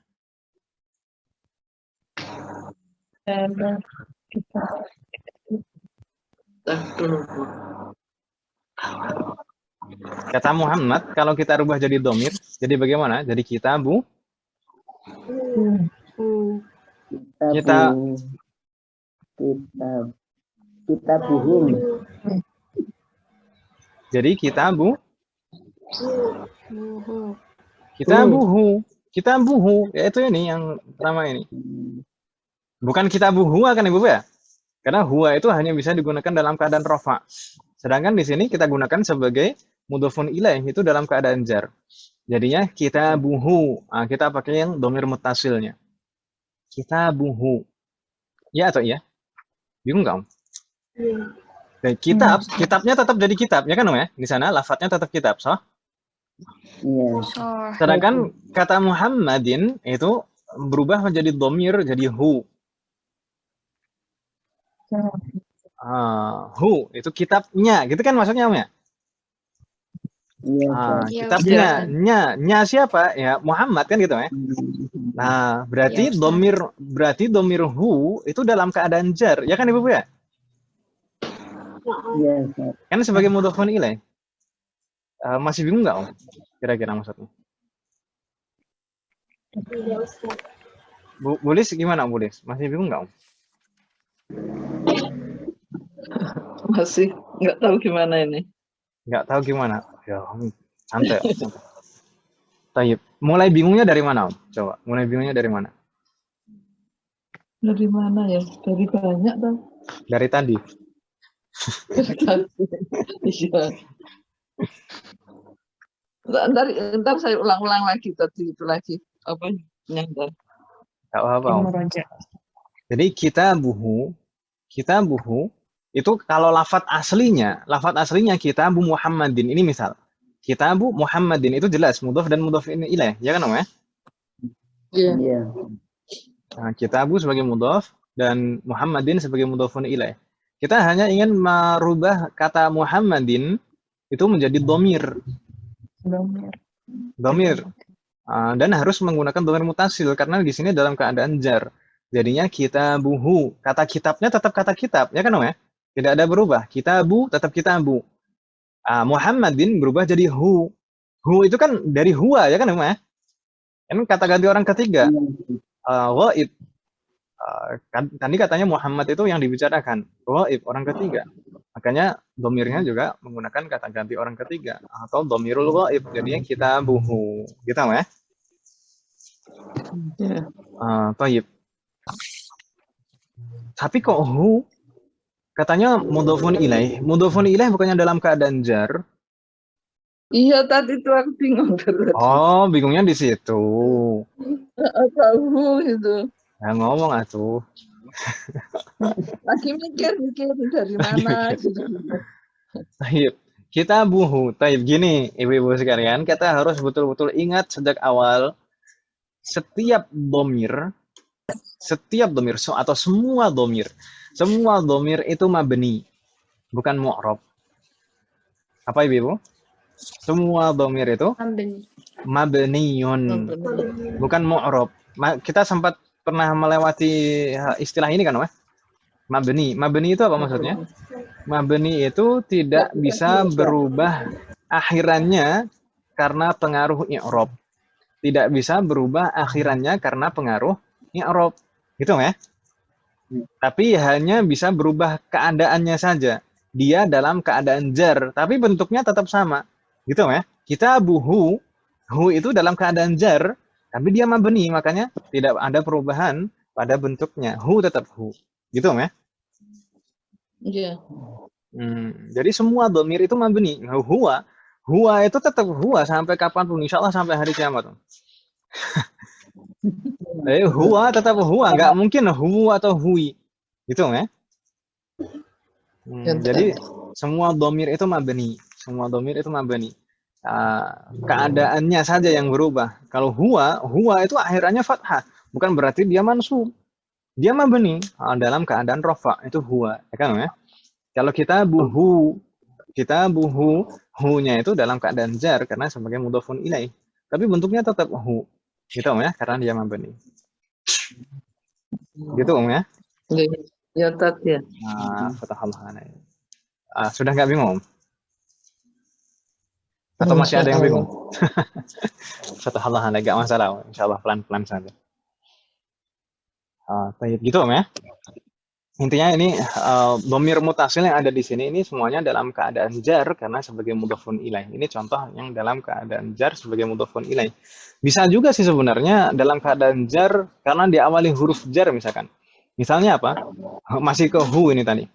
Kata Muhammad, kalau kita rubah jadi domir, jadi bagaimana? Jadi kitabu. Kitabuhum. Jadi kitabuhu, yaitu ini yang pertama ini. Bukan kitabuhu kan Ibu ya? Karena huwa itu hanya bisa digunakan dalam keadaan rafa. Sedangkan di sini kita gunakan sebagai mudhofun ilaih itu dalam keadaan jar. Jadinya kitabuhu. Kita pakai yang dhamir muttasilnya. Kitabuhu. Ya atau iya? Bingung nggak Om? Kitabnya tetap jadi kitab, ya kan Om ya? Di sana lafadznya tetap kitab, so? Iya. Sor. Sedangkan kata Muhammadin itu berubah menjadi domir, jadi hu. Hu itu kitabnya, gitu kan maksudnya Om ya? Iya. Iya, Kitabnya, Ustaz. nya siapa? Ya Muhammad kan gitu ya. Nah, berarti Iya, Ustaz. domir hu itu dalam keadaan jar, ya kan Ibu Bu ya? Iya. Kan sebagai mudhofun ilaih. Masih bingung nggak Om? Kira-kira maksudnya? Iya, Ustaz. Bulis gimana Bulis? Masih bingung nggak Om? Masih nggak tahu gimana ini. Nggak tahu gimana? Ya, santai. Tayyip. Mulai bingungnya dari mana Om? Coba, mulai bingungnya dari mana? Dari mana ya? Dari banyak tuh. Dari tadi. Iya. Ntar saya ulang-ulang lagi tadi itu lagi apa nyantar. Nggak apa-apa Om. Jadi kitabuhu itu kalau lafadz aslinya kitabu Muhammadin. Ini misal kitabu Muhammadin itu jelas mudhof dan mudhof ini ilaih, ya kan Om ya? Iya. Iya. Nah, kitabu sebagai mudhof dan Muhammadin sebagai mudhofun ilaih. Kita hanya ingin merubah kata Muhammadin itu menjadi domir. Dan harus menggunakan domir mutasil karena di sini dalam keadaan jar. Jadinya kitabuhu. Kata kitabnya tetap kata kitab, ya kan Om ya? Tidak ada berubah. Kitabu tetap kitabu. Muhammadin berubah jadi hu. Hu itu kan dari huwa, ya kan Om ya? Kan kata ganti orang ketiga. Ghaib. Tadi katanya Muhammad itu yang dibicarakan. Ghaib, orang ketiga. Makanya domirnya juga menggunakan kata ganti orang ketiga. Atau domirul ghaib. Jadinya kitabuhu. Gitu Om ya? Thayyib. Tapi kok hu katanya mudhofun ilaih. Mudhofun ilaih bukannya dalam keadaan jar. Iya tadi itu aku bingung. Oh, bingungnya di situ. Tahu itu. Ya ngomong atuh. Lagi mikir dari mana. Taib. Kita buhu. Taib gini, ibu-ibu sekalian, kita harus betul-betul ingat sejak awal setiap domir atau semua domir itu mabni, bukan mu'rab. Apa ibu? Semua domir itu mabniyun, bukan mu'rab. Kita sempat pernah melewati istilah ini kan, Mas? Mabni itu apa maksudnya? Mabni itu tidak bisa berubah akhirannya karena pengaruh i'rab. Tidak bisa berubah akhirannya karena pengaruh i'rab. Gitu ya? Tapi hanya bisa berubah keadaannya saja. Dia dalam keadaan jar, tapi bentuknya tetap sama. Gitu ya? Kita hu itu dalam keadaan jar, tapi dia mabni, makanya tidak ada perubahan pada bentuknya. Hu tetap hu. Gitu ya? Iya. Jadi semua domir itu mabni. Huwa itu tetap huwa sampai kapanpun, insya Allah sampai hari kiamat. Huwa tetap huwa, nggak mungkin hu atau hui, gitu ya. Jadi semua domir itu mabni, keadaannya saja yang berubah. Kalau huwa itu akhirannya fathah, bukan berarti dia mansub, dia mabni dalam keadaan rafa, itu huwa, ya kan ya. Kalau kita buhu, hu-nya itu dalam keadaan jar karena sebagai mudhofun ilaih, tapi bentuknya tetap hu. Gitu Om ya, karena dia mabni. Gitu Om ya. Ya tadi ya. Fatahallah. Sudah nggak bingung Om? Atau masih ada yang bingung? Fatahallah, nggak masalah. Insyaallah pelan-pelan saja. Gitu Om ya. Intinya ini domir mutasil yang ada di sini ini semuanya dalam keadaan jar karena sebagai mudhofun ilaih. Ini contoh yang dalam keadaan jar sebagai mudhofun ilaih. Bisa juga sih sebenarnya dalam keadaan jar karena diawali huruf jar misalkan. Misalnya apa? Masih ke hu ini tadi.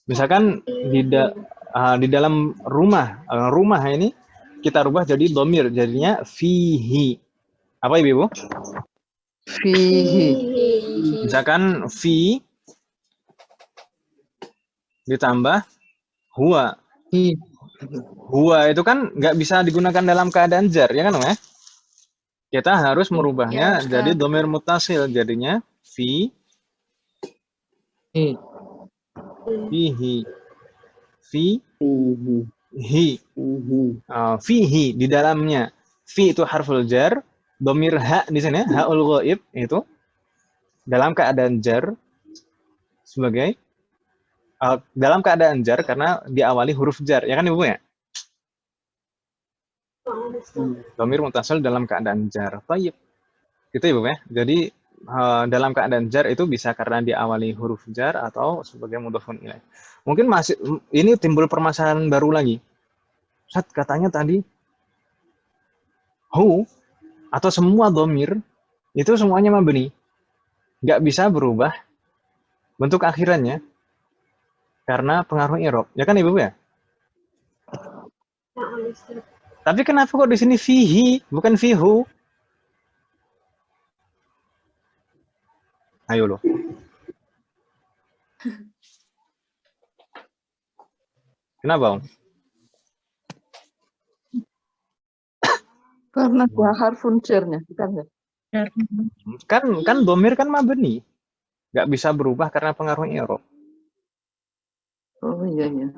Misalkan di dalam rumah ini kita rubah jadi domir, jadinya fihi. Apa Ibu? Fihi. Misalkan fi ditambah huwa. Huwa itu kan nggak bisa digunakan dalam keadaan jar, ya kan Om ya? Kita harus merubahnya Ya, jadi Ustaz. domir mutasil, jadinya fihi, Fihi. fihi, Fihi. fihi di dalamnya. Fi itu harful jar, domir ha di sini haul ghaib itu dalam keadaan jar sebagai dalam keadaan jar karena diawali huruf jar, ya kan Ibu ya? Domir mutasil dalam keadaan jar. Baik. Gitu Ibu ya. Jadi dalam keadaan jar itu bisa karena diawali huruf jar atau sebagai mudhofun ilaih. Mungkin masih ini timbul permasalahan baru lagi. Ustaz, katanya tadi hu atau semua domir itu semuanya mabni. Nggak bisa berubah bentuk akhirannya karena pengaruh i'rab. Ya kan Ibu ya? Tapi kenapa kok di sini fihi bukan fihu? Ayo loh. Kenapa Om? Karena dia harfun jarnya, bukan ya? Kan domir kan mabni. Nggak bisa berubah karena pengaruh i'rab. Oh iya iya.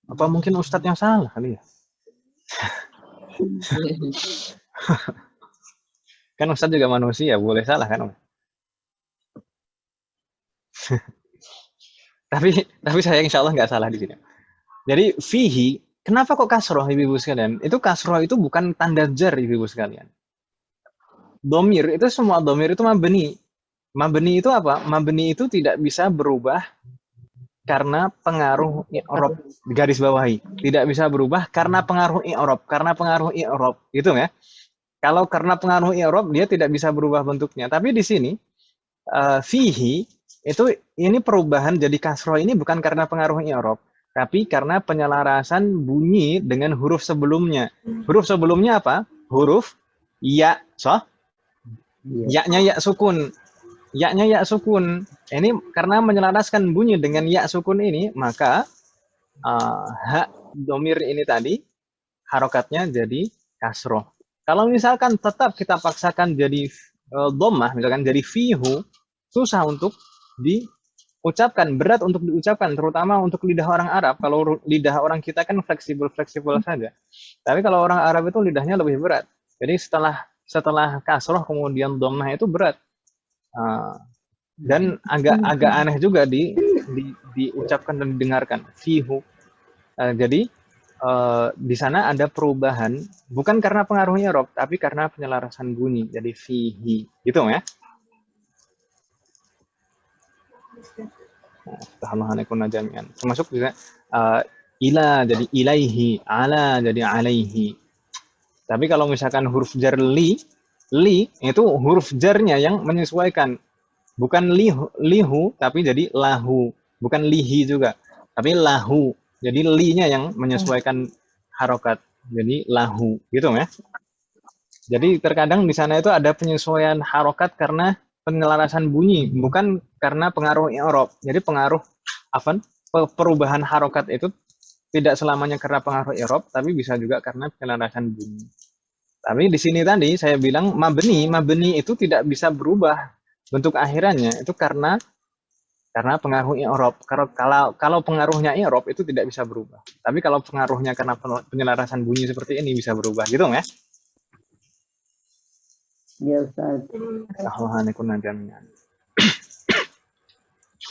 Apa mungkin Ustadz yang salah kali ya? Kan Ustadz juga manusia, boleh salah kan Om? tapi saya insya Allah nggak salah di sini. Jadi fihi, kenapa kok kasroh ibu-ibu sekalian? Itu kasroh itu bukan tanda jar ibu-ibu sekalian. Domir itu semua domir itu mabni. Mabni itu apa? Mabni itu tidak bisa berubah karena pengaruh i'rab, garis bawahi. Tidak bisa berubah karena pengaruh i'rab, karena pengaruh i'rab, gitu ya. Kalau karena pengaruh i'rab dia tidak bisa berubah bentuknya. Tapi di sini fihi itu ini perubahan jadi kasroh ini bukan karena pengaruh i'rab, tapi karena penyelarasan bunyi dengan huruf sebelumnya. Huruf sebelumnya apa? Huruf ya, ya-nya ya sukun. Ya-nya ya sukun. Ini karena menyelaraskan bunyi dengan ya sukun ini, maka hak domir ini tadi harokatnya jadi kasroh. Kalau misalkan tetap kita paksakan jadi dhammah, misalkan jadi fihu, susah untuk diucapkan, berat untuk diucapkan, terutama untuk lidah orang Arab. Kalau lidah orang kita kan fleksibel saja. Tapi kalau orang Arab itu lidahnya lebih berat. Jadi setelah kasroh kemudian dhammah itu berat. Dan agak aneh juga diucapkan dan didengarkan fihu. Jadi di sana ada perubahan bukan karena pengaruhnya i'rab tapi karena penyelarasan bunyi jadi fihi gitu ya. Termasuk juga ila jadi ilaihi, ala jadi alaihi. Tapi kalau misalkan huruf jar li itu huruf jarnya yang menyesuaikan. Bukan lihu tapi jadi lahu, bukan lihi juga, tapi lahu. Jadi li-nya yang menyesuaikan harokat, jadi lahu, gitu ya. Jadi terkadang di sana itu ada penyesuaian harokat karena penyelarasan bunyi, bukan karena pengaruh i'rab. Jadi pengaruh perubahan harokat itu tidak selamanya karena pengaruh i'rab, tapi bisa juga karena penyelarasan bunyi. Tapi di sini tadi saya bilang mabni itu tidak bisa berubah bentuk akhirannya itu karena pengaruh i'rab. Kalau pengaruhnya i'rab itu tidak bisa berubah. Tapi kalau pengaruhnya karena penyelarasan bunyi seperti ini bisa berubah, gitu ya? Ya Ustaz.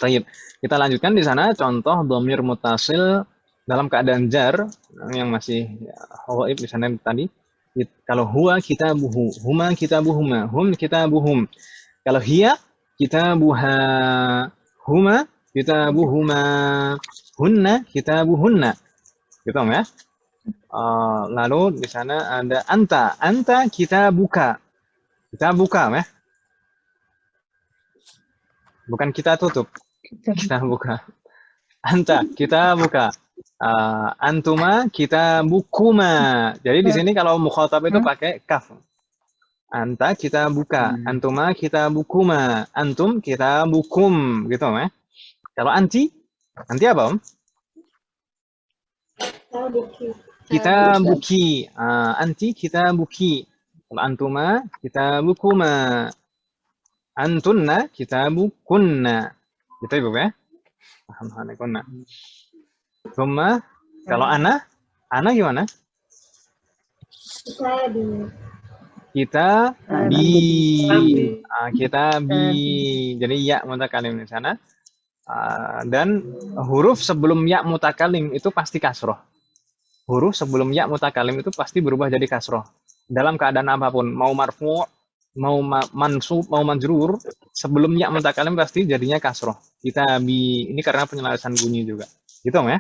Baik, kita lanjutkan di sana contoh dhamir mutasil dalam keadaan jar yang masih ghaib di sana tadi. Kalau huwa kitabuhu, huma kitabuhuma, hum kitabuhum. Kalau hiya kitabuha, huma kitabuhuma, hunna kitabuhunna. Gitu ya. Lalu di sana ada anta kitabuka. Kitabuka ya. Bukan kita tutup. Kita buka. Anta kitabuka. Antuma kitabukuma. Jadi di sini kalau mukhatab itu pakai kaf. Anta kita buka, antuma kita bukuma, antum kita bukum, gitu ya. Kalau anti apa Om? Kita buki. Anti kita buki. Kalau antuma kita bukuma. Antunna kita bukunna. Gitu Ibu ya. Alhamdulillah. Thumma kalau ana gimana? Kita bi. Kita bi. Jadi ya mutakalim di sana. Dan huruf sebelum ya mutakalim itu pasti kasroh. Huruf sebelum ya mutakalim itu pasti berubah jadi kasroh. Dalam keadaan apapun, mau marfu, mau mansub, mau majrur, sebelum ya mutakalim pasti jadinya kasroh. Kita bi, ini karena penyelarasan bunyi juga. Gitu ya?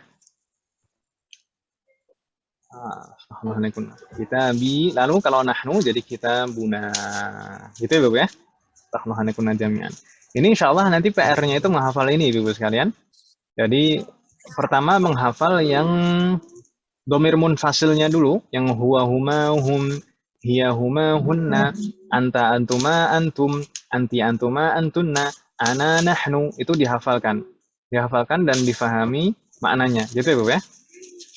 Kita bi, lalu kalau nahnu jadi kita buna. Gitu ya, Bapak ya? Tahnuhanekuna jami'an. Ini insya Allah nanti PR-nya itu menghafal ini, Ibu sekalian. Jadi pertama menghafal yang domir munfasilnya dulu, yang huwa huma hum, hiya huma hunna, anta antuma antum, anti antuma antunna, ana nahnu, itu dihafalkan. Dihafalkan dan difahami maknanya. Gitu ya, Bu ya.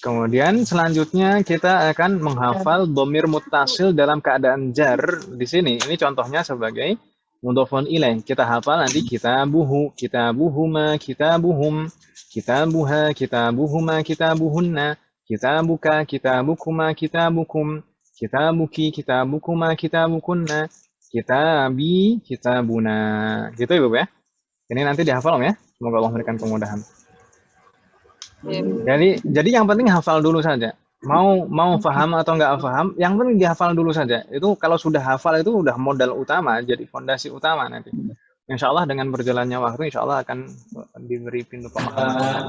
Kemudian selanjutnya kita akan menghafal domir muttasil dalam keadaan jar di sini. Ini contohnya sebagai mudhofun ilaih. Kita hafal nanti kitabuhu, kitabuhuma, kitabuhum, kitabuha, kitabuhuma, kitabuhunna, kitabuka, kitabukuma, kitabukum, kitabuki, kitabukuma, kitabukunna, kitabi, kitabuna. Gitu ya, Bu ya. Ini nanti dihafal ya. Semoga Allah memberikan kemudahan. Jadi yang penting hafal dulu saja. Mau paham atau nggak paham, yang penting dihafal dulu saja. Itu kalau sudah hafal itu udah modal utama, jadi fondasi utama nanti. Insya Allah dengan berjalannya waktu, insya Allah akan diberi pintu pemahaman.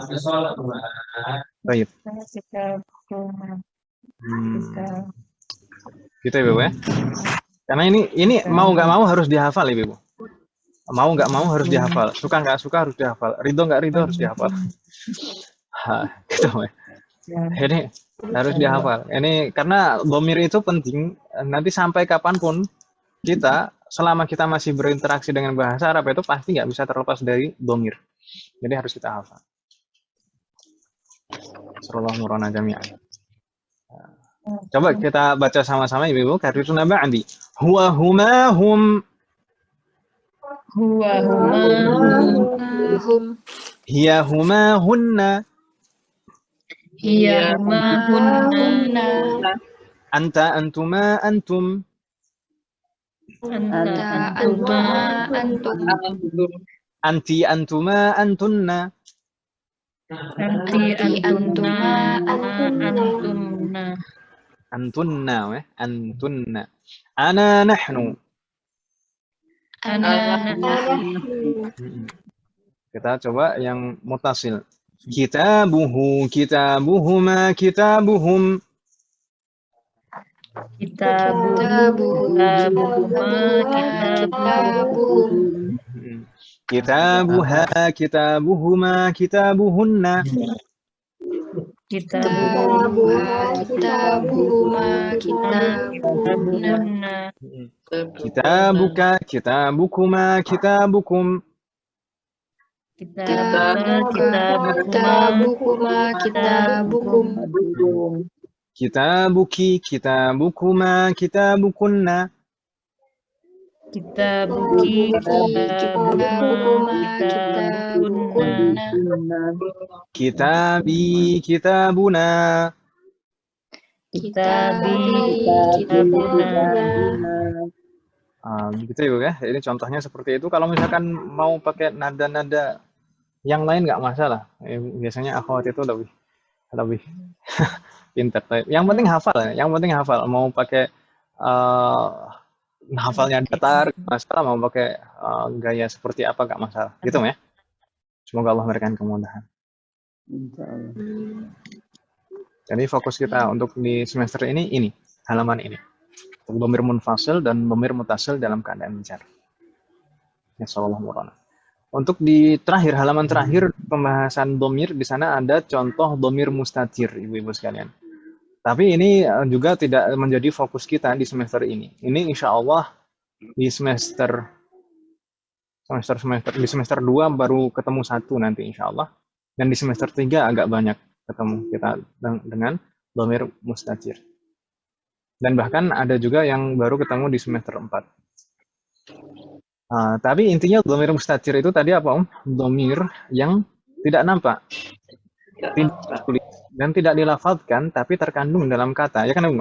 Baik. Gitu ya, Ibu ya. Karena ini mau nggak mau harus dihafal ya, Ibu. Mau nggak mau harus dihafal. Suka nggak suka harus dihafal. Ridho nggak ridho harus dihafal. Gitu ya. Ini harus dihafal. Ini karena domir itu penting. Nanti sampai kapanpun kita, selama kita masih berinteraksi dengan bahasa Arab itu pasti nggak bisa terlepas dari domir. Jadi harus kita hafal. Sallallahu alaihi jami'an. Coba kita baca sama-sama Ibu. Kariruna ba'di. Huwa huma hum. Huwa huma hum. Hiya huma hunna. Hiya huma hunna. Anta antuma antum. Anta antuma antum. Anti antuma antunna. Anti antuma antumna. Antunna ya, antunna. Ana nahnu. Ana Kita coba yang mutasil. Kitabuhu, kitabuhuma, kitabuhum. Kitabuha, kitabuhuma, kitabuhunna. Kitabuhuma, kitabuhunna. Kitabuka, kitabukuma, kitabukum. Kitabukuma, kitabukum. Kitabuki, kitabukuma, kitabukunna. Kitabuki, kitabukuma, kitabukunna. Kitabi, kitabuna. Kitabi, kitabuna. Begitu Ibu ya. Ini contohnya seperti itu. Kalau misalkan mau pakai nada-nada yang lain nggak masalah. Biasanya akhwat itu lebih pintar. Yang penting hafal ya. Yang penting hafal. Mau pakai hafalnya datar masalah, mau pakai gaya seperti apa nggak masalah. Gitu ya. Semoga Allah memberikan kemudahan. Jadi fokus kita untuk di semester ini halaman ini. Domir munfasil dan domir mutasil dalam keadaan jar. Ya sallallahu alaihi. Untuk di terakhir halaman terakhir pembahasan domir di sana ada contoh domir mustatir ibu-ibu sekalian. Tapi ini juga tidak menjadi fokus kita di semester ini. Ini insya Allah di semester 2 baru ketemu 1 nanti insya Allah. Dan di semester 3 agak banyak. ketemu kita dengan dhamir mustatir. Dan bahkan ada juga yang baru ketemu di semester 4. Tapi intinya dhamir mustatir itu tadi apa, Om? Dhamir yang tidak nampak, tidak ditulis, dan tidak dilafadzkan, tapi terkandung dalam kata. Ya kan, Om?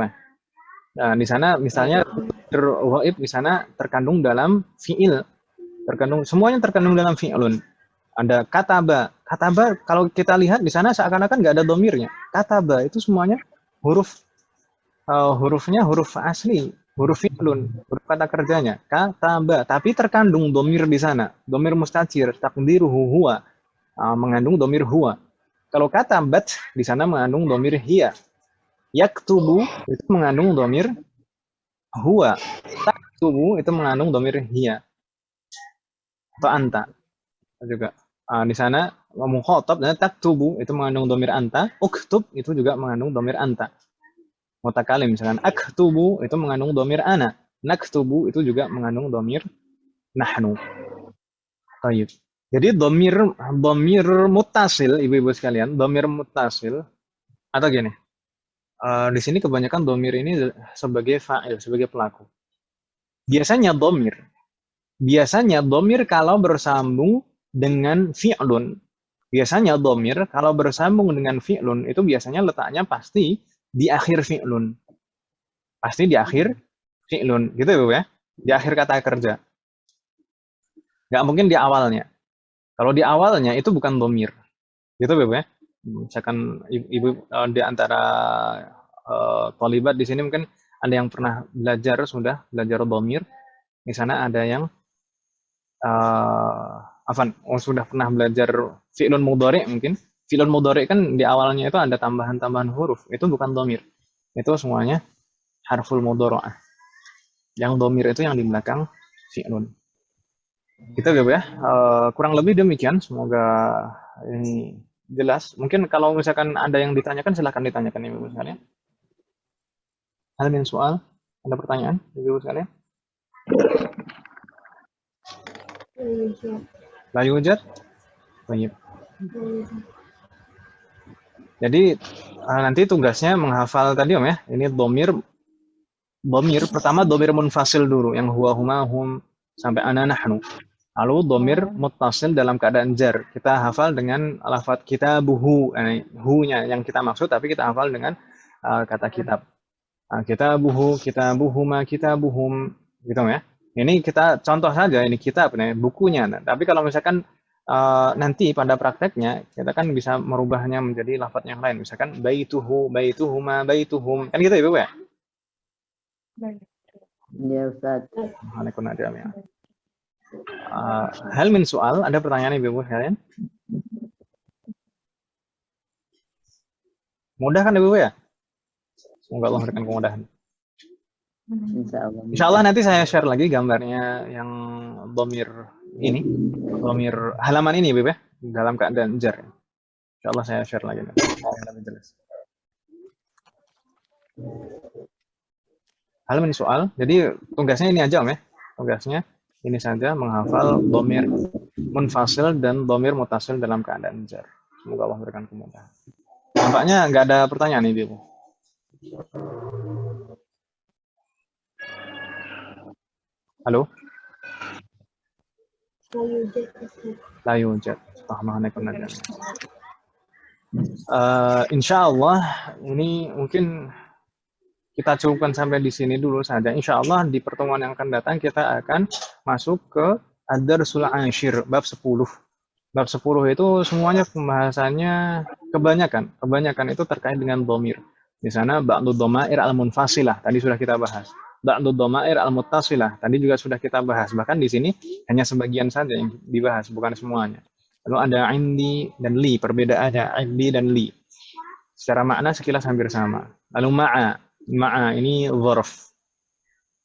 Nah, di sana misalnya ghaib di sana terkandung dalam fiil, semuanya terkandung dalam fi'lun. Ada kataba. Kataba kalau kita lihat di sana seakan-akan nggak ada dhamirnya. Kataba itu semuanya hurufnya huruf asli, huruf fi'lun, huruf kata kerjanya. Kataba, tapi terkandung dhamir di sana. Dhamir mustatir, taqdiruhu huwa, mengandung dhamir huwa. Kalau katabat di sana mengandung dhamir hiya. Yaktubu itu mengandung dhamir huwa. Taktubu itu mengandung dhamir hiya. Atau anta juga. Di sana mukhatab dan taktubu itu mengandung dhamir anta. Uktub itu juga mengandung dhamir anta. Mutakalim misalkan aktubu itu mengandung dhamir ana. Naktubu itu juga mengandung dhamir nahnu. Baik. Jadi dhamir muttasil, ibu-ibu sekalian, dhamir muttasil atau gini. Di sini kebanyakan dhamir ini sebagai fa'il, sebagai pelaku. Biasanya dhamir kalau bersambung dengan fi'lun. Biasanya dhamir kalau bersambung dengan fi'lun itu biasanya letaknya pasti di akhir fi'lun. Pasti di akhir fi'lun, gitu Ibu ya. Di akhir kata kerja. Nggak mungkin di awalnya. Kalau di awalnya itu bukan dhamir. Gitu Ibu ya. Misalkan ibu di antara thalibat di sini mungkin ada yang pernah sudah belajar dhamir. Di sana ada yang sudah pernah belajar fi'lun mudhari mungkin. Fi'lun mudhari kan di awalnya itu ada tambahan-tambahan huruf. Itu bukan dhamir. Itu semuanya harful mudhara'ah. Yang dhamir itu yang di belakang fi'lun. Gitu Ibu ya. Kurang lebih demikian. Semoga ini jelas. Mungkin kalau misalkan ada yang ditanyakan, silahkan ditanyakan Ibu sekalian. Hal min soal? Ada pertanyaan Ibu sekalian? La yujad? Baik. Jadi nanti tugasnya menghafal tadi Om ya. Ini dhamir pertama dhamir munfasil dulu yang huwa huma hum sampai ana nahnu. Lalu dhamir muttasil dalam keadaan jar. Kita hafal dengan lafaz kitabuhu, hu-nya yang kita maksud, tapi kita hafal dengan kata kitab. Kitabuhu, kitabuhuma, kitabuhum, gitu ya. Ini kita contoh saja, ini kitab, bukunya. Tapi kalau misalkan nanti pada prakteknya, kita kan bisa merubahnya menjadi lafaz yang lain. Misalkan baituhu, baituhuma, baituhum. Kan gitu ya, Ibu ya? Ya, Ustaz. Waalaikumsalam ya. Hal min soal, ada pertanyaan Ibu sekalian? Mudah kan Ibu ya? Semoga Allah memberikan kemudahan. Insya Allah nanti saya share lagi gambarnya yang dhamir ini, dhamir halaman ini Ibu ya, dalam keadaan jar. Insya Allah saya share lagi nanti. Lebih jelas. Hal min soal, jadi tugasnya ini aja Om ya. Tugasnya ini saja menghafal dhamir munfasil dan dhamir muttasil dalam keadaan jar. Semoga Allah memberikan kemudahan. Nampaknya nggak ada pertanyaan nih, Ibu. Halo? La yujad. Insya Allah ini mungkin kita cukupkan sampai di sini dulu saja. Insya Allah di pertemuan yang akan datang kita akan masuk ke ad-darsul ashir bab 10. Bab 10 itu semuanya pembahasannya kebanyakan itu terkait dengan dhamir. Di sana ba'du dhamair al-munfasilah tadi sudah kita bahas. Ba'du dhamair al-muttasilah tadi juga sudah kita bahas. Bahkan di sini hanya sebagian saja yang dibahas, bukan semuanya. Lalu ada indi dan li, perbedaannya indi dan li. Secara makna sekilas hampir sama. Lalu ma'a ini dzarf.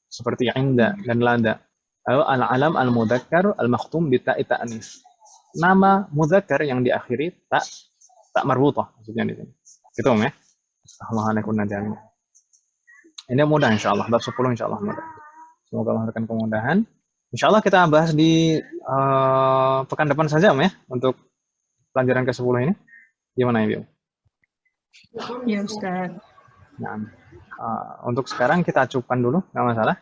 Seperti inda dan lada. Lalu al-alam al-mudzakkar al-makhtum bi ta'i ta'nis. Nama mudzakkar yang diakhiri tak marbutah maksudnya di sini. Gitu Om ya. Assalamualaikum. Ini mudah insyaallah, bab 10 insyaallah mudah. Semoga Allah memberikan kemudahan. Insyaallah kita bahas di pekan depan saja Om ya untuk pelajaran ke-10 ini. Gimana Ibu? Ya Ustaz. Nah, untuk sekarang kita cukupkan dulu, nggak masalah.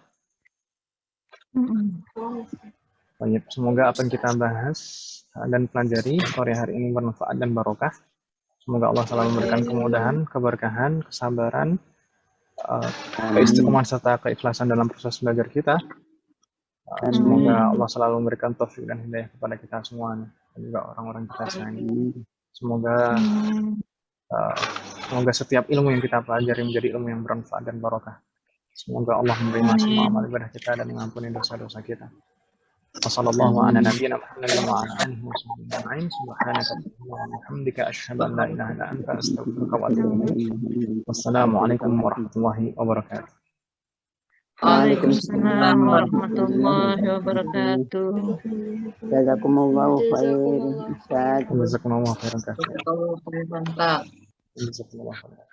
Baik, semoga apa yang kita bahas dan pelajari sore hari ini bermanfaat dan barokah. Semoga Allah selalu memberikan kemudahan, keberkahan, kesabaran, keistiqomahan serta keikhlasan dalam proses belajar kita. Semoga Allah selalu memberikan taufik dan hidayah kepada kita semuanya dan juga orang-orang kita sayangi. Semoga setiap ilmu yang kita pelajari menjadi ilmu yang bermanfaat dan barokah. Semoga Allah menerima semua amal ibadah kita dan mengampuni dosa-dosa kita. Wassallallahu ala nabiyyina Muhammadin wa ala alihi washabbihi ajma'in. Subhanaka wa bihamdika asyhadu an la ilaha illa anta astaghfiruka wa atubu ilaik. Wassalamualaikum warahmatullahi wabarakatuh. Waalaikumsalam warahmatullahi wabarakatuh. Jazakumullahu khairan Ustaz. Jazakumullahu khairan katsiran. Mantap. Jazakumullahu khairan.